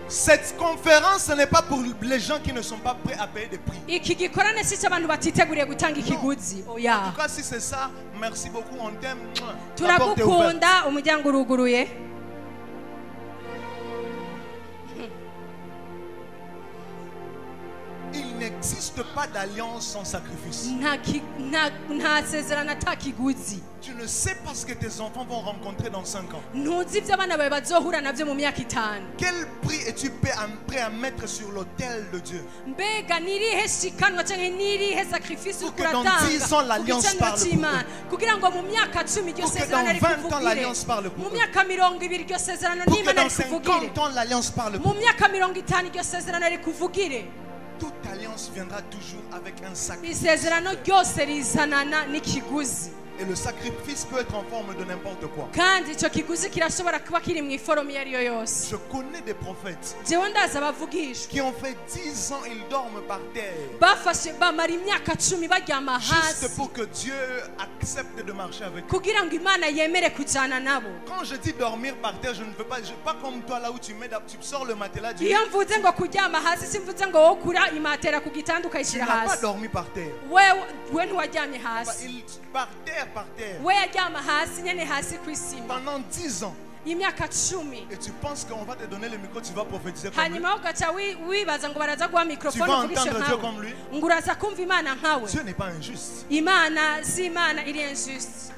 Cette conférence, ce n'est pas pour les gens qui ne sont pas prêts à payer des prix. iki gikorane si cy'abantu batiteguriye gutanga ikiguzi En oya tout cas, si c'est ça, merci beaucoup, on t'aime. La porte est ouverte. turagukunda umuryango uruguruye Il n'existe pas d'alliance sans sacrifice. nta sezerano ata kiguzi Tu ne sais pas ce que tes enfants vont rencontrer dans 5 ans. ntuzi ibyo abana bawe bazohura nabyo mu myaka itanu Quel prix es-tu prêt à mettre sur l'autel de Dieu? mbega nirihe shikanwa cyangwa nirihe sacrifice Pour uriko que dans uratanga 10 ans, ku l'alliance gicaniro parle pour cy'imana kugira ngo mu myaka 10 iryo Pour que sezerano dans 20 ans, rikuvugire l'alliance parle pour mu eux. myaka 20 iryo sezerano Pour que n'imana dans rikuvugire 50 ans, l'alliance parle pour mu eux. myaka 50 iryo sezerano rikuvugire Toute alliance viendra toujours avec un sacrifice. isezerano ryose rizanana n'ikiguzi Et le sacrifice peut être en forme de n'importe quoi. kandi icyo kiguzi kirashobora kuba kiri mu iforomo iyo ari yo yose Je connais des prophètes jewe ndazi abavugishwa qui ont fait 10 ans, ils dorment par terre. bafashe bamara imyaka 10 baryama Juste hasi pour que Dieu accepte de marcher avec eux. kugira ngo imana yemere kujyana nabo Quand je dis dormir par terre, je ne veux pas, pas comme toi là où tu sors le matelas du lit. iyo mvuze ngo kuryama hasi simvuze ngo wowe ukura imatera ku gitanda Tu ukayishyira n'as pas hasi dormi par terre. we ntiwaryamye hasi Par terre. we yaryama hasi nyine hasi ku isima Pendant 10 ans. y'imyaka 10 Et tu penses qu'on va te donner le micro, tu vas prophétiser comme lui. hanyuma ugaca wibaza ngo baraza guha Tu mikorofone vas uvugishe entendre Dieu nkawe comme lui. ngo uraza kumva imana nkawe Dieu n'est pas injuste. imana si imana iri injuste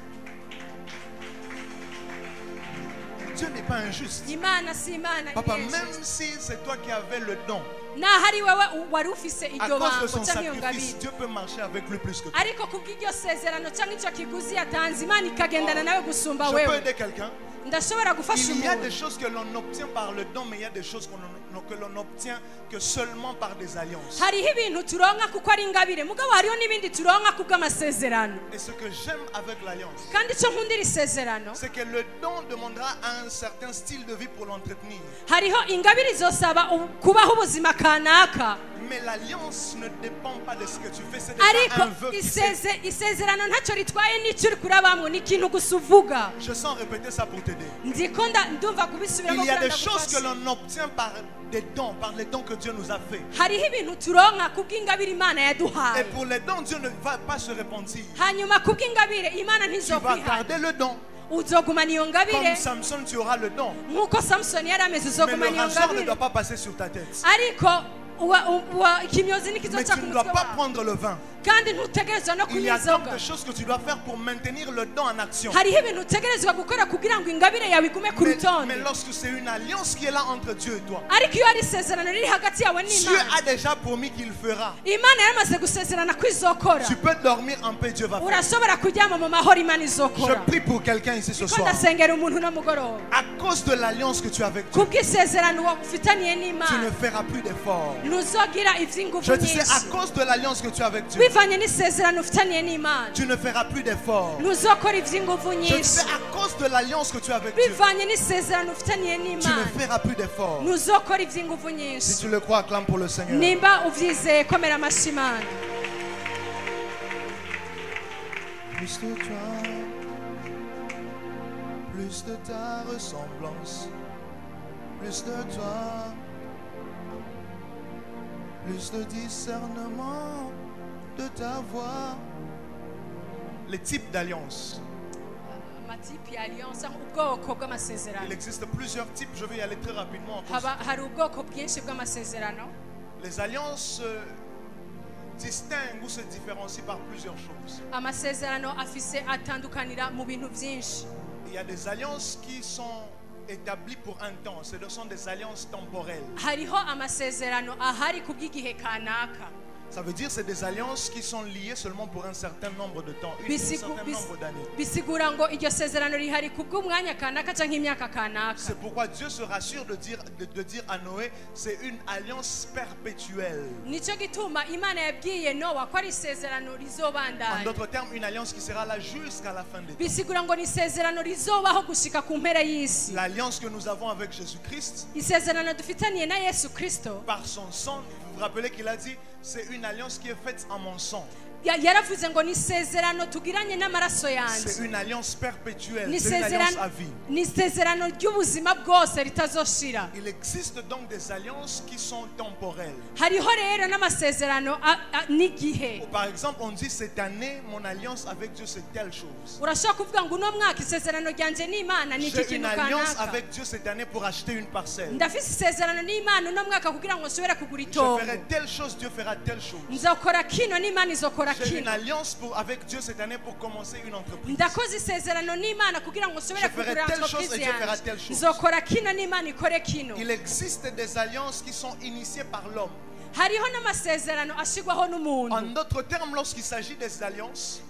Dieu n'est pas injuste. imana si imana Papa, iri même injuste si c'est toi qui avais le don, naho ari wowe wari ufise à iryo cause de bango son cyangwa iyo sacrifice, ngabire Dieu peut marcher avec lui plus que toi. ariko kubw'iryo sezerano cyangwa icyo kiguzi yatanze imana ikagendana nawe gusumba Je peux wewe aider quelqu'un. ndashobora gufasha Il y a des umuntu choses que l'on obtient par le don, mais il y a des choses que l'on obtient que seulement par des alliances. hariho ibintu turonka kuko ari ingabire mugabo hariho n'ibindi turonka kubw'amasezerano Et ce que j'aime avec l'alliance, kandi icyo nkundira isezerano c'est que le don demandera un certain style de vie pour l'entretenir. hariho ingabire izosaba kubaho ubuzima kanaka Mais l'alliance ne dépend pas de ce que tu fais, c'est déjà ariko un vœu fixé. isezerano ntacyo ritwaye n'icyo uri kurabamwo ni ikintu gusa uvuga Je sens répéter ça pour t'aider. ndiko ndumva kubisubiramo Il y a kugira des choses que ndagufashe. l'on obtient par des dons, par les dons que Dieu nous a fait. hariho ibintu turonka kubw'ingabire imana Et yaduhaye pour les dons, Dieu ne va pas se repentir. hanyuma kubw'ingabire imana Tu vas ntizokwiha garder le don. uzogumana iyo Comme ngabire Samson, tu auras le don. nk'uko samusoni yari ameze Mais uzogumana le iyo rasoir ne ngabire doit pas passer sur ta tête. ariko ikimyozi Mais ntikizoca tu ku ne dois mutwe pas wawe prendre le vin. kandi ntutegerezwa no Il kunywa y a inzoga donc des choses que tu dois faire pour maintenir le don en action. hariho ibintu utegerezwa gukora kugira ngo ingabire yawe igume ku Mais rutonde lorsque c'est une alliance qui est là entre Dieu et toi, ariko iyo ari isezerano riri hagati yawe Dieu n'imana a déjà promis qu'il fera. imana yaramaze gusezerana ko izokora Tu peux dormir en paix, Dieu va faire. urashobora kuryama mu mahoro imana Je izokora prie pour quelqu'un ici ce ko soir. ndasengera umuntu no mugoroba À cause de l'alliance que tu as avec Dieu, kubw'isezerano ufitaniye tu ne n'imana feras plus d'efforts. ntuzogira Je iby'ingufu disais, à nyinshi cause de l'alliance que tu as avec Dieu, bivanye n'isezerano ufitaniye n'imana tu ne feras plus d'efforts. ntuzokora iby'ingufu Je disais, nyinshi à cause de l'alliance que tu as avec Dieu, bivanye n'isezerano ufitaniye tu ne n'imana feras plus d'efforts. ntuzokora iby'ingufu Si nyinshi tu le crois, acclame pour le Seigneur. nimba ubyizeye komera amashyi imana Plus de toi, plus de ta ressemblance, plus de toi, plus de discernement de ta voix. Les types d'alliances. amatipi ya alliance ubwoko Il bw'amasezerano existe plusieurs types, je vais y aller très rapidement. En cause. hari ubwoko bwinshi bw'amasezerano Les alliances distinguent ou se différencient par plusieurs choses. amasezerano afise atandukanira mu bintu byinshi Il y a des alliances qui sont établies pour un temps. Ce sont des alliances temporelles. hariho amasezerano ahari ku bw'igihe kanaka Ça veut dire que c'est des alliances qui sont liées seulement pour un certain nombre de temps, un certain nombre d'années. bisigura ngo iryo sezerano rihari ku bw'umwanya kanaka cyangwa imyaka kanaka C'est pourquoi Dieu se rassure de dire à Noé, c'est une alliance perpétuelle. nicyo gituma imana yabwiye nowa ko ari isezerano En rizobandanya d'autres termes, une alliance qui sera là jusqu'à la fin des temps. bisigura ngo ni isezerano rizobaho gushika ku mpera y'isi L'alliance que nous avons avec Jésus-Christ, isezerano dufitaniye na yesu kristo par son sang, vous vous rappelez qu'il a dit, c'est une alliance qui est faite en mon sang. yaravuze ngo ni isezerano tugiranye n'amaraso C'est yanjye une alliance perpétuelle, ni c'est une alliance à isezerano vie. ni isezerano ry'ubuzima bwose ritazoshira Il existe donc des alliances qui sont temporelles. hariho rero n'amasezerano n'igihe Par exemple, on dit cette année, mon alliance avec Dieu, c'est telle chose. urashobora kuvuga ngo uno mwaka isezerano ryanjye n'imana ni iki J'ai une kintu alliance kanaka avec Dieu cette année pour acheter une parcelle. ndafise isezerano n'imana uno mwaka kugira ngo nshobore kugura Je itongo ferai telle chose, Dieu fera telle chose. nzokora kino n'imana izokora J'ai une kino alliance avec Dieu cette année pour commencer une entreprise. ndakoze isezerano n'imana kugira ngo nshobore Je ferai kugura telle chose entreprise et Dieu fera yanjye telle chose. nzokora kino n'imana ikore kino Il existe des alliances qui sont initiées par l'homme. hariho n'amasezerano ashigwaho En n'umuntu d'autres termes, lorsqu'il s'agit des alliances,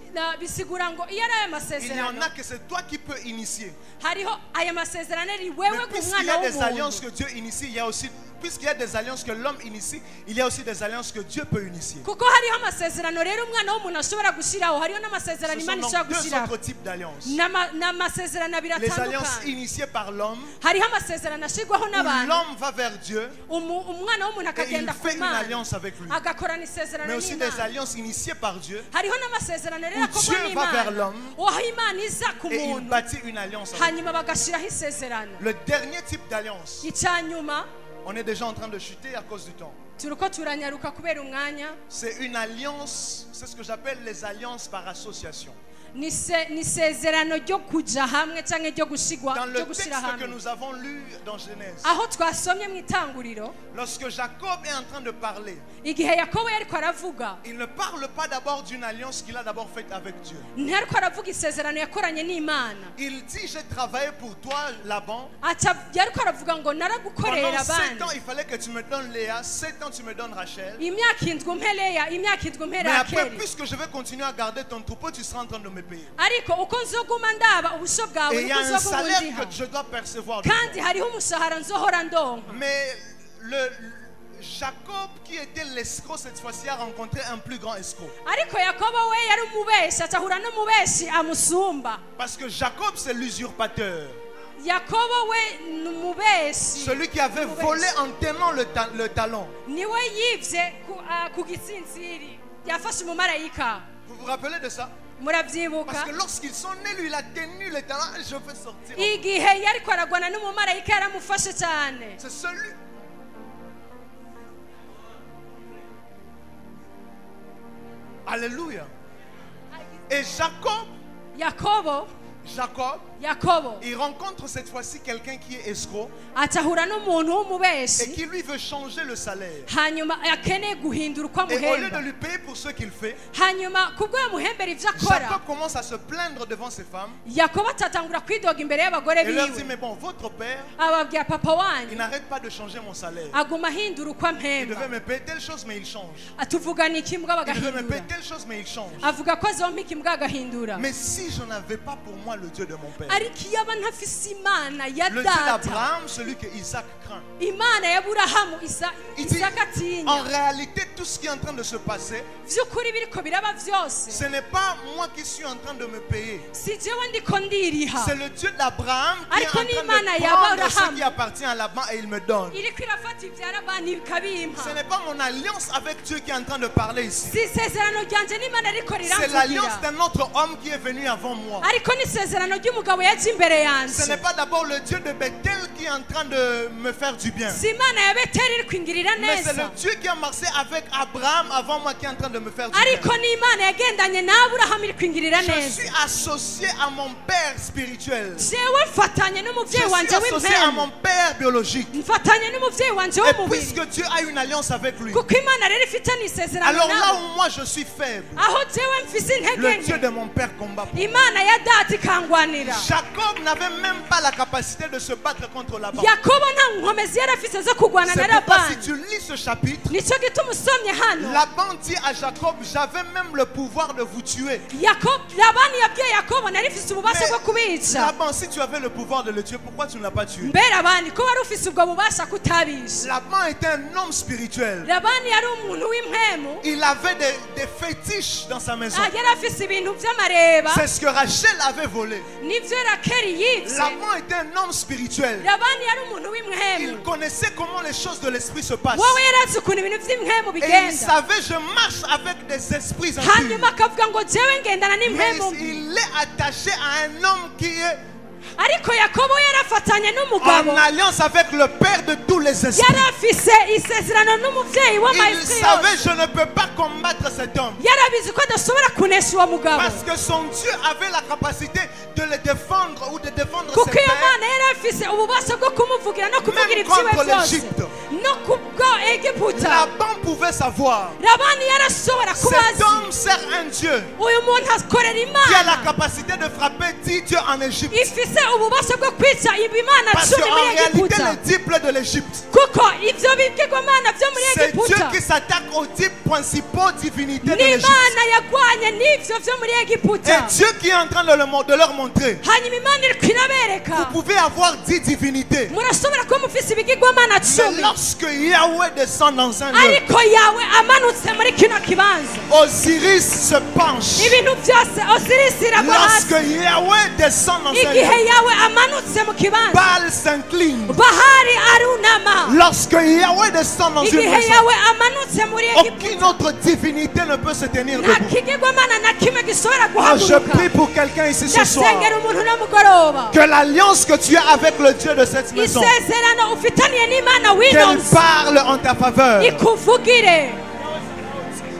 bisigura ngo iyo ari aya il y en masezerano a que c'est toi qui peux initier. hariho aya masezerano ari Mais wewe puisqu'il y nk'umwana a des alliances w'umuntu que Dieu initie, il y a aussi, puisqu'il y a des alliances que l'homme initie, il y a aussi des alliances que Dieu peut initier. kuko hariho amasezerano rero umwana w'umuntu ashobora gushyiraho hariho n'amasezerano Ce sont imana donc ishobora deux gushyiraho autres types d'alliances. n'amasezerano abiri Les alliances atandukanye initiées par l'homme, hariho amasezerano ashyirwaho où n'abantu l'homme va vers Dieu umwana w'umuntu et il akagenda ku fait une mana alliance avec lui. agakorana isezerano Mais aussi des n'imana alliances initiées par Dieu hariho n'amasezerano rero où akorwa Dieu va vers n'imana l'homme aho imana iza ku et il muntu bâtit une alliance avec lui. hanyuma bagashyiraho isezerano Le dernier type d'alliance, icya nyuma on est déjà en train de chuter à cause du temps. turiko turanyaruka kubera umwanya C'est une alliance, c'est ce que j'appelle les alliances par association. ni isezerano ryo kujya hamwe cyangwa ryo Dans gushyira le texte hamwe que nous avons lu dans Genèse, aho twasomye mu itanguriro lorsque Jacob est en train de parler, igihe yakobo yariko aravuga il ne parle pas d'abord d'une alliance qu'il a d'abord faite avec Dieu. ntariko aravuga isezerano yakoranye n'imana Il dit, j'ai travaillé pour toi, Laban. yariko aravuga ngo naragukorera Pendant 7 abandi ans, il fallait que tu me donnes Léa. 7 ans, tu me donnes Rachel. imyaka indwi umpe leya imyaka indwi umpe Mais après, rakeri puisque je vais continuer à garder ton troupeau, tu seras en train de me payer. ariko uko nzoguma ndaba ubusho bwawe Et il y niko a un nzoguma salaire undiha que je dois percevoir. de kandi toi. hariho umushahara nzohora ndonka Mais Jacob, qui était l'escroc cette fois-ci, a rencontré un plus grand escroc. ariko yakobo we yari umubeshi acahura n'umubeshi amusumba Parce que Jacob, c'est l'usurpateur. yakobo we ni umubeshi Celui qui avait volé en tenant le talon. niwe yivye ku gitsintsiri yafashe umumarayika Vous vous rappelez de ça? murabyibuka Parce que lorsqu'ils sont nés, lui, il a tenu le talon. Je vais sortir. igihe yariko aragwana n'umumarayika yaramufashe cyane C'est celui. Alléluia. Et Jacob, il rencontre cette fois-ci quelqu'un qui est escroc acahura n'umuntu et w'umubeshi qui lui veut changer le salaire. hanyuma akeneye guhindura uko Et au lieu de amuhemba lui payer pour ce qu'il fait, hanyuma kubwo yamuhembera ibyo akora Jacob commence à se plaindre devant ses femmes yakobo atatangura kwidoga imbere y'abagore et leur dit, biwe mais bon, votre père, ababwira papa il wanyu n'arrête pas de changer mon salaire. aguma ahindura uko Il ampemba devait me payer telle chose, mais il change. atuvugana iki mbwa Il devait me payer bagahindura telle chose, mais il change. avuga ko azompa iki mbwa agahindura Mais si je n'avais pas pour moi le Dieu de mon père, ariko iyo aba ntafise imana ya Le Dieu data, d'Abraham, celui que Isaac craint. imana ya Aburahamu Il dit, Isaka en atinya, réalité, tout ce qui est en train de se passer, vy'ukuri biriko biraba vyose ce n'est pas moi qui suis en train de me payer. si jewe ndiko ndiriha, C'est le Dieu d'Abraham qui est en Ariko train n'Imana de ya prendre ce Abraham. qui appartient à Laban et il me donne. iriko irafata ivya Labani bikabimpa. Ce n'est pas mon alliance avec Dieu qui est en train de parler ici. Si isezerano ryanje n'Imana riko C'est l'alliance riramvugira, d'un autre homme qui est venu avant moi. ariko n'isezerano ry'umugabo yaje imbere Ce n'est yanje. pas d'abord le Dieu de Bethel qui est en train de me faire du bien. Si imana ya Beteli iriko ingirira Mais c'est le neza, Dieu qui a marché avec Abraham avant moi qui est en train de me faire du ariko bien. n'Imana yagendanye na Aburahamu iriko ingirira Je neza. suis associé à mon père spirituel. jewe mfatanye Je n'umuvyeyi suis wanje associé à w'impemu, mon père biologique. mfatanye n'umuvyeyi wanje Et w'umubiri, puisque Dieu a une alliance avec lui, kuko imana rero ifitanye isezerano alors là nabo. où moi je suis faible, Aho jewe mfise le intege Dieu nke, de mon père combat pour moi. imana ya data ikangwanira. Jacob n'avait même pas la capacité de se battre contre Laban. Yakobo nta nkomezi yari afise zo kurwana na C'est pourquoi si Labani. tu lis ce chapitre, Nico gituma usomye hano, Laban dit à Jacob, j'avais même le pouvoir de vous tuer. Labani yabwiye Yakobo nari mfise ububasha bwo kubica. Laban, si tu avais le pouvoir de le tuer, pourquoi tu ne l'as pas tué? Mbe Labani ko wari ufise ubwo bubasha kutabisha? Laban était un homme spirituel. Labani yari umuntu w'impemu, Il avait des fétiches dans sa maison. yari afise ibintu vy'amareba C'est ce que Rachel avait volé. n'ivyo Rakeli yivye. Laban était un homme spirituel. Labani yari umuntu w'impemu, Il connaissait comment les choses de l'esprit se passent. wowe yari azi ukuntu ibintu vy'impemu Et il bigenda, savait, je marche avec des esprits impurs. hanyuma akavuga ngo jewe ngendana Mais n'impemu mbi. il est attaché à un homme qui est Ariko Yakobo yarafatanye n'umugabo en alliance avec le Père de tous les esprits. yari afise isezerano n'umuvyeyi Il w'amayisiri savait, yose. je ne peux pas combattre cet homme. Yarabizi ko adashobora kunesha uwo mugabo, Parce que son Dieu avait la capacité de le défendre ou de défendre kuko ses iyo pères. mana yari afise ububasha bwo kumuvugira no kuvugira Même ivyiwe contre byose, l'Égypte. no kubwo Egiputa. Laban pouvait savoir. Labani yarashobora kuba Cet azi, homme sert un Dieu uyu muntu akorera qui a la imana capacité de frapper 10 dieux en Égypte. ifise ububasha bwo kwica ibimana Parce 10 qu'en muri réalité, Egiputa, les 10 plaies de l'Égypte, kuko ivyo bibwirwamana vyo muri c'est Dieu Egiputa qui s'attaque aux 10 principaux divinités de l'Égypte. n'imana yagwanye n'ivyo vyo muri Et Egiputa, Dieu qui est en train de leur montrer, hanyuma imana iriko irabereka, vous pouvez avoir 10 divinités. murashobora kuba mufise ibigirwamana Mais 10, lorsque Yahweh descend dans un lieu, ariko yawe amanutse muri kino kibanza Osiris se penche. ibintu byose Osirisi iragwa Lorsque hasi, Yahweh descend dans un igihe lieu, yawe amanutse mu kibanza Baal s'incline. bahari arunama, Lorsque Yahweh descend dans une igihe maison, yawe amanutse muri aucune Egiputa autre divinité ne peut se tenir nta debout. kigirwamana na kimwe gishobora Ah, je guhaguruka. prie pour quelqu'un ici ce soir. ndasengera umuntu no mugoroba, Que l'alliance que tu as avec le Dieu de cette maison, isezerano ufitaniye n'imana qu'elle winonse parle en ta faveur. ikuvugire,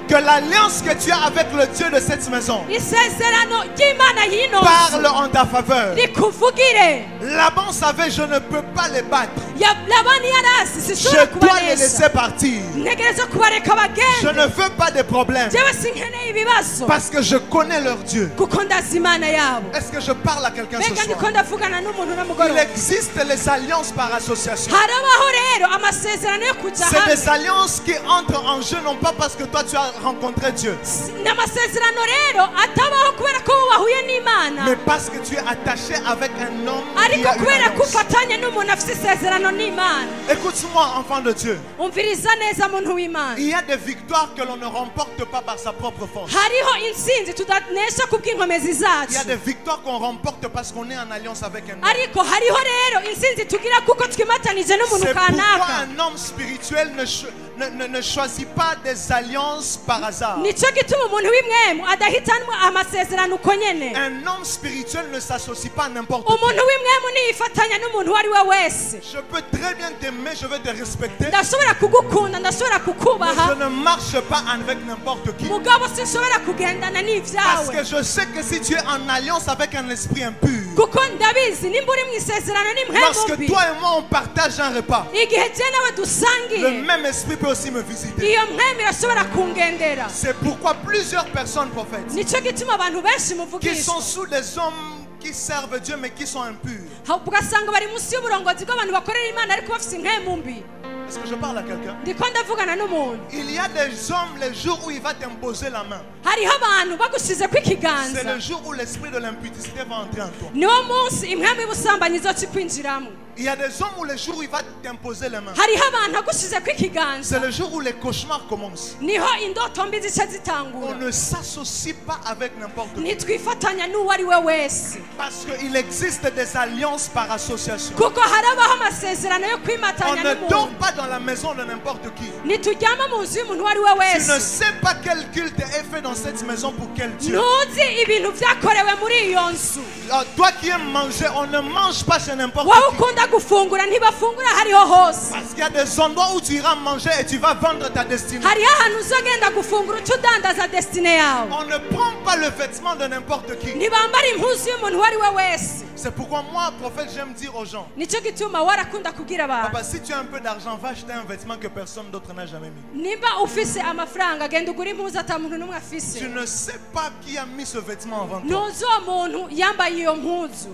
Que l'alliance que tu as avec le Dieu de cette maison isezerano ry'imana yinonse parle en ta faveur. rikuvugire. Laban savait, je ne peux pas les battre. Labani yarasi Je sishobora dois les kubanesha, laisser partir. ntegereza kubareka Je bagende, ne veux pas de problème. jewe sinkeneye ibibazo Parce que je connais leur Dieu. kuko ndazi imana yabo. Est-ce que je parle à quelqu'un ce Mbega ndiko soir? ndavugana n'umuntu no Il mugoroba. existe les alliances par association. harabaho rero amasezerano yo kuja C'est des hamwe, alliances qui entrent en jeu non pas parce que toi tu as rencontré Dieu, n'amasezerano rero atabaho kubera ko wahuye n'imana, mais parce que tu es attaché avec un homme qui ariko a une kubera ko alliance. ufatanye n'umuntu afite isezerano n'imana. Écoute-moi, enfant de Dieu. Umviriza neza muntu w'imana, Il y a des victoires que l'on ne remporte pas par sa propre force. hariho intsinzi tudanesha kubw'inkomezi Il y a zacu, des victoires qu'on remporte parce qu'on est en alliance avec un homme. ariko hariho rero intsinzi tugira kuko twimatanije n'umuntu C'est pourquoi kanaka. un homme spirituel ne choisit pas des alliances par hasard. Nico gituma umuntu w'imwemu adahitanwa amasezerano uko nyene. Un homme spirituel ne s'associe pas à n'importe qui. Umuntu w'imwemu niyifatanya n'umuntu uwo ari we wese. Je peux très bien t'aimer, je vais te respecter, Ndashobora kugukunda, ndashobora mais kukubaha, je ne marche pas avec n'importe qui. mugabo sinshobora kugendana Parce que n'ivyawe, je sais que si tu es en alliance avec un esprit impur, kuko ndabizi nimba uri mu isezerano n'impwemu lorsque mbi, toi et moi on partage un repas, igihe je nawe le dusangiye même esprit peut aussi me visiter. iyo mpwemu irashobora kungendera. C'est pourquoi plusieurs personnes prophètes Nico gituma abantu benshi qui muvugisha sont sous des hommes qui servent Dieu mais qui sont impurs, ugasanga bari munsi y'uburongozi bw'abantu bakorera imana ariko bafite impwemu mbi. Est-ce que je parle à quelqu'un? ndiko ndavugana n'umuntu. Il y a des hommes, les jours où il va t'imposer la main. hariho abantu bagushize C'est kw'ikiganza, le jour où l'esprit de l'impudicité va entrer en toi. niwo munsi impwemu y'ubusambanyi izoca ikwinjiramo. Il y a des hommes où les jours où il va t'imposer les mains. hariho abantu agushize kw'ikiganza, C'est le jour où les cauchemars commencent. niho indoto mbi zica On zitangura. ne s'associe pas avec n'importe qui. ntitwifatanya n'uwo ari we wese, Parce qu'il existe des alliances par association. kuko harabaho amasezerano yo On kwimatanya ne dort n'umuntu. pas dans la maison de n'importe qui. ntituryama mu nzu y'umuntu uwo ari we Tu ne wese. sais pas quel culte est fait dans cette maison pour quel Dieu. ntuzi ibintu byakorewe muri iyo nzu. Alors, toi qui aimes manger, on ne mange pas chez n'importe wowe qui. ukunda gufungura ntibafungura hariho hose. Parce qu'il y a des endroits où tu iras manger et tu vas vendre ta destinée. hariho ahantu uzogenda gufungura uca udandaza desitine yawe. On ne prend pas le vêtement de n'importe qui. ntibambara impuzu y'umuntu uwo ari we wese. C'est pourquoi moi, prophète, j'aime dire aux gens, nicyo gituma warakunda kubwira abantu, papa, si tu as un peu d'argent, va acheter un vêtement que personne d'autre n'a jamais mis. nimba ufise amafaranga genda ugura impuzu ata muntu n'umwe afise. Tu ne sais pas qui a mis ce vêtement avant toi. ntuzi uwo muntu yambaye iyo mpuzu.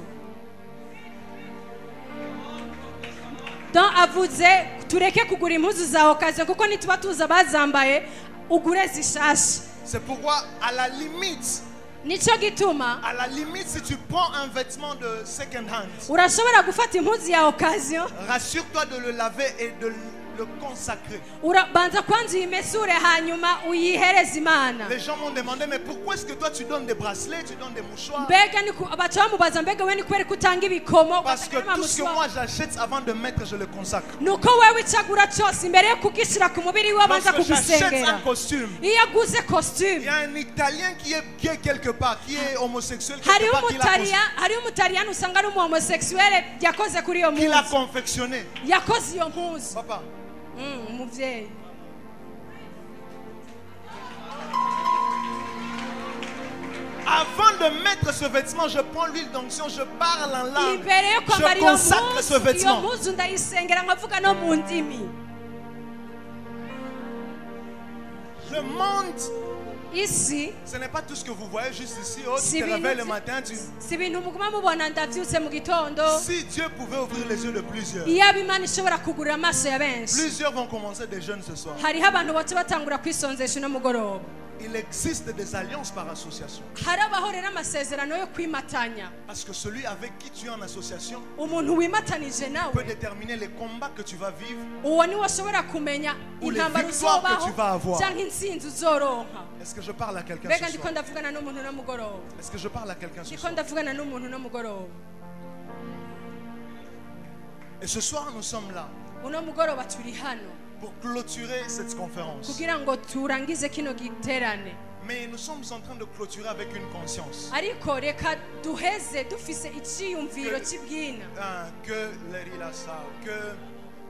don avuze tureke kugura impuzu za okaziyo kuko nituba tuzi abazambaye ugure zishasha. C'est pourquoi, à la limite, nicyo gituma si tu prends un vêtement de second hand, urashobora gufata impuzu ya okaziyo, rassure-toi de le laver et de le consacrer. urabanza kwanza uyimesure hanyuma uyihereze Imana. Les gens m'ont demandé, mais pourquoi est-ce que toi tu donnes des bracelets, tu donnes des mouchoirs? mbega baca bamubaza mbega we ni kubera ko utanga ibikomo Parce que ugatanga tout ce que n'amamushwa? moi j'achète avant de mettre, je le consacre. nuko wewe icagura cyose imbere yo kugishyira ku mubiri we abanza Lorsque j'achète un kugusengera. costume, iyo aguze il costume, y a un Italien qui est quelque part, qui est homosexuel quelque hariho part, hariho umutaliyani usanga ari umuhomosekisuwele yakoze kuri iyo qui l'a mpuzu, confectionné. yakoze iyo mpuzu. Papa, umubyeyi avant de mettre ce vêtement, je prends l'huile d'onction, je parle en langue, imbere yo kwambara je iyo consacre ce mpuzu, iyo vêtement. mpuzu ndayisengera nkavuga no mu ndimi. Le monde, isi ce n'est pas tout ce que vous voyez juste ici. Oh, tu si te réveilles le ibintu matin, si ibintu muguma mubona ndabyutse mu gitondo. si Dieu pouvait ouvrir les yeux de plusieurs, iyo Imana ishobora kugurira amaso ya benshi, plusieurs vont commencer des jeunes ce soir. hariho abantu baca batangura kwisonzesha uno mugoroba. Il existe des alliances par association. harabaho rero amasezerano yo kwimatanya. Parce que celui avec qui tu es en association umuntu wimatanije nawe, peut déterminer les combats que tu vas vivre uwo niwe ashobora kumenya ou les intambara victoires que uzobaho tu vas avoir. cyangwa intsinzi uzoronka. Est-ce que je parle à quelqu'un mbega ce ndiko soir? ndavugana n'umuntu no mugoroba, Est-ce que je parle à quelqu'un ce ndiko soir? ndavugana n'umuntu no mugoroba. Et ce soir, nous sommes là uno mugoroba turi hano pour clôturer cette conférence. kugira ngo turangize kino giterane, Mais nous sommes en train de clôturer avec une conscience. ariko reka duheze dufise icyiyumviro cy'ibwina Que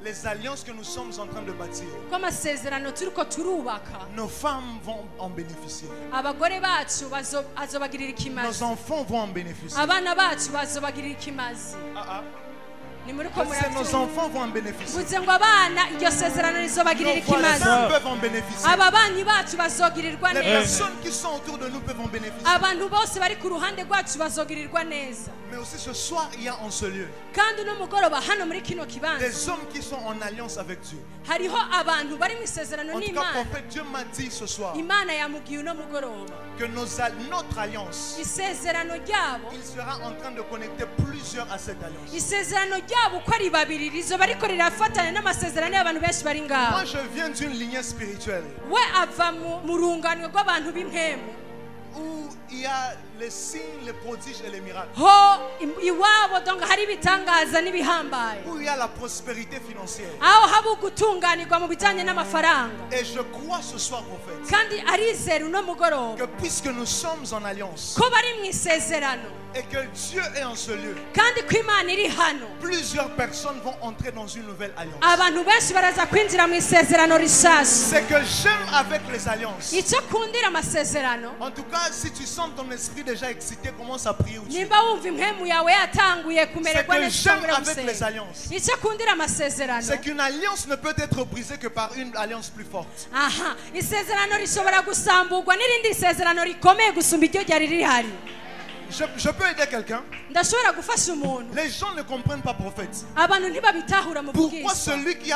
les alliances que nous sommes en train de bâtir, ko amasezerano turiko turubaka, nos femmes vont en bénéficier. abagore bacu azobagirira Nos ikimazi, enfants vont en bénéficier. abana bacu bazobagirira ikimazi. ni muri ko C'est nos murabyumva. enfants vont en bénéficier. vuze ngo abana iryo sezerano rizobagirira Nos ikimazi, voisins peuvent en bénéficier. ababanyi bacu bazogirirwa Les neza, personnes qui sont autour de nous peuvent en bénéficier. abantu bose bari ku ruhande rwacu bazogirirwa neza. Mais aussi ce soir, il y a en ce lieu kandi uno mugoroba hano muri kino kibanza des hommes qui sont en alliance avec Dieu. hariho abantu bari mu isezerano En tout cas, n'Imana. prophète, Dieu m'a dit ce soir Imana yamubwiye uno mugoroba que notre alliance, isezerano ryabo, il sera en train de connecter plusieurs à cette alliance. isezerano ryabo uko ari babiri rizoba riko rirafatanya n'amasezerano y'abantu benshi bari ngaho. Moi, je viens d'une lignée spirituelle we ava mu rungano rw'abantu b'impemu où il y a les signes, les prodiges et les miracles. ho iwabo donga hari ibitangaza n'ibihambaye, Où il y a la prospérité financière. aho haba ugutunganirwa mu bijyanye n'amafaranga. Et je crois ce soir, prophète, kandi arizera uno mugoroba que puisque nous sommes en alliance ko bari mu isezerano et que Dieu est en ce lieu, kandi ko Imana iri hano, plusieurs personnes vont entrer dans une nouvelle alliance. abantu benshi baraza kwinjira mu isezerano rishasha. C'est que j'aime avec les alliances. icyo kundira amasezerano, En tout cas, si tu sens ton esprit déjà excité, commence à prier. nimba wumva impemu yawe yatanguye kumererwa C'est que neza j'aime utangure avec les gusenga. alliances. icyo kundira amasezerano, C'est qu'une alliance ne peut être brisée que par une alliance plus forte. aha isezerano rishobora gusamburwa n'irindi sezerano rikomeye gusumba iryo ryari rihari. Je peux aider quelqu'un. ndashobora gufasha umuntu Les gens ne comprennent pas prophète. abantu ntibabitahura mu Pourquoi bwiza celui qui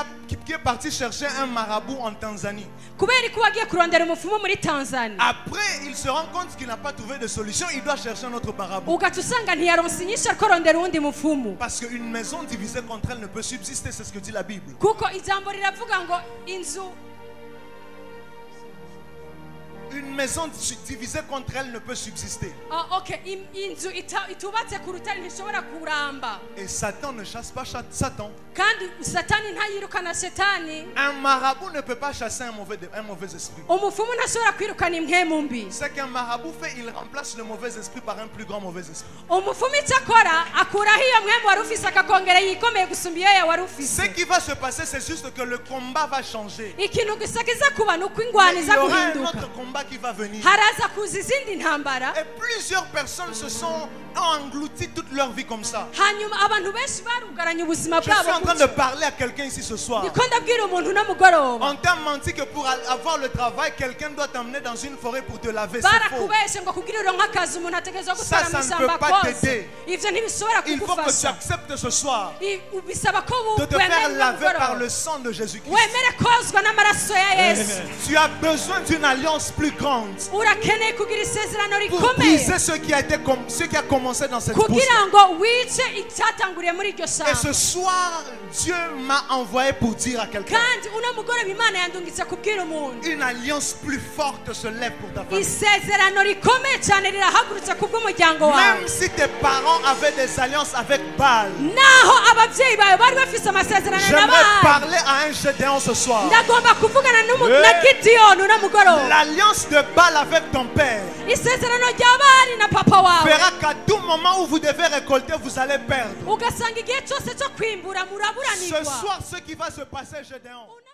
est parti chercher un marabout en Tanzanie, kubera ko wagiye kurondera umupfumu muri Tanzania après il se rend compte qu'il n'a pas trouvé de solution, il doit chercher un autre marabout. ugaca usanga ntiyaronse inyishu ariko arondera uwundi mupfumu Parce qu'une maison divisée contre elle ne peut subsister, c'est ce que dit la Bible. kuko ijambo riravuga ngo inzu Une maison divisée contre elle ne peut subsister. inzu itubatse ku rutare ntishobora kuramba Et Satan ne chasse pas Satan. kandi satani ntayirukana shetani Un marabout ne peut pas chasser un mauvais esprit. umupfumu ntashobora kwirukana impwemu mbi Ce qu'un marabout fait, il remplace le mauvais esprit par un plus grand mauvais esprit. umupfumu icyo akora akuraho iyo mwemu wari ufise akakongera yikomeye gusumba iyo wari Ce ufise qui va se passer, c'est juste que le combat va changer. ikintu gusa kiza kuba ni uko ingwano Mais il y iza aura un guhinduka autre combat qui va venir. haraza kuza izindi ntambara Et plusieurs personnes ont englouti toute leur vie comme ça. hanyuma abantu benshi barugaranye ubuzima Je suis bwabo en train de parler à quelqu'un ici ce soir. niko ndabwira umuntu uno mugoroba On t'a menti que pour avoir le travail, quelqu'un doit t'emmener dans une forêt pour te laver. C'est faux. barakubeshe ngo kugira uronke akazi umuntu ategerezwa Ça, gutwara ça mu ne ishyamba peut pas kose t'aider. ivyo ntibishobora Il faut que tu kugufasha acceptes ce soir bisaba ko de te faire wemera laver par umugoroba le sang de Jésus-Christ. wemere kozwa n'amaraso ya yesu Tu as besoin d'une alliance plus grande urakeneye kugira isezerano pour rikomeye briser ce qui a commencé dans cette bourse. kugira ngo wice icyatanguriye muri iryo Et ce shyamba soir, Dieu m'a envoyé pour dire à quelqu'un, kandi uno mugoroba imana yandungitse kubwira umuntu une alliance plus forte se lève pour ta famille. isezerano rikomeye cyane rirahagurutse kubw'umuryango wawe Même si tes parents avaient des alliances avec Baal, naho ababyeyi bawe bari bafise amasezerano j'aimerais n'abandi parler à un Gédéon ce soir. ndagomba kuvugana na gidiyoni uno mugoroba L'alliance de Baal avec ton père isezerano rya bari na papa wawe fera qu'à tout moment où vous devez récolter, vous allez perdre. ugasanga igihe cyose cyo kwimbura Ce muraburanirwa soir, ce qui va se passer, Gédéon, Uno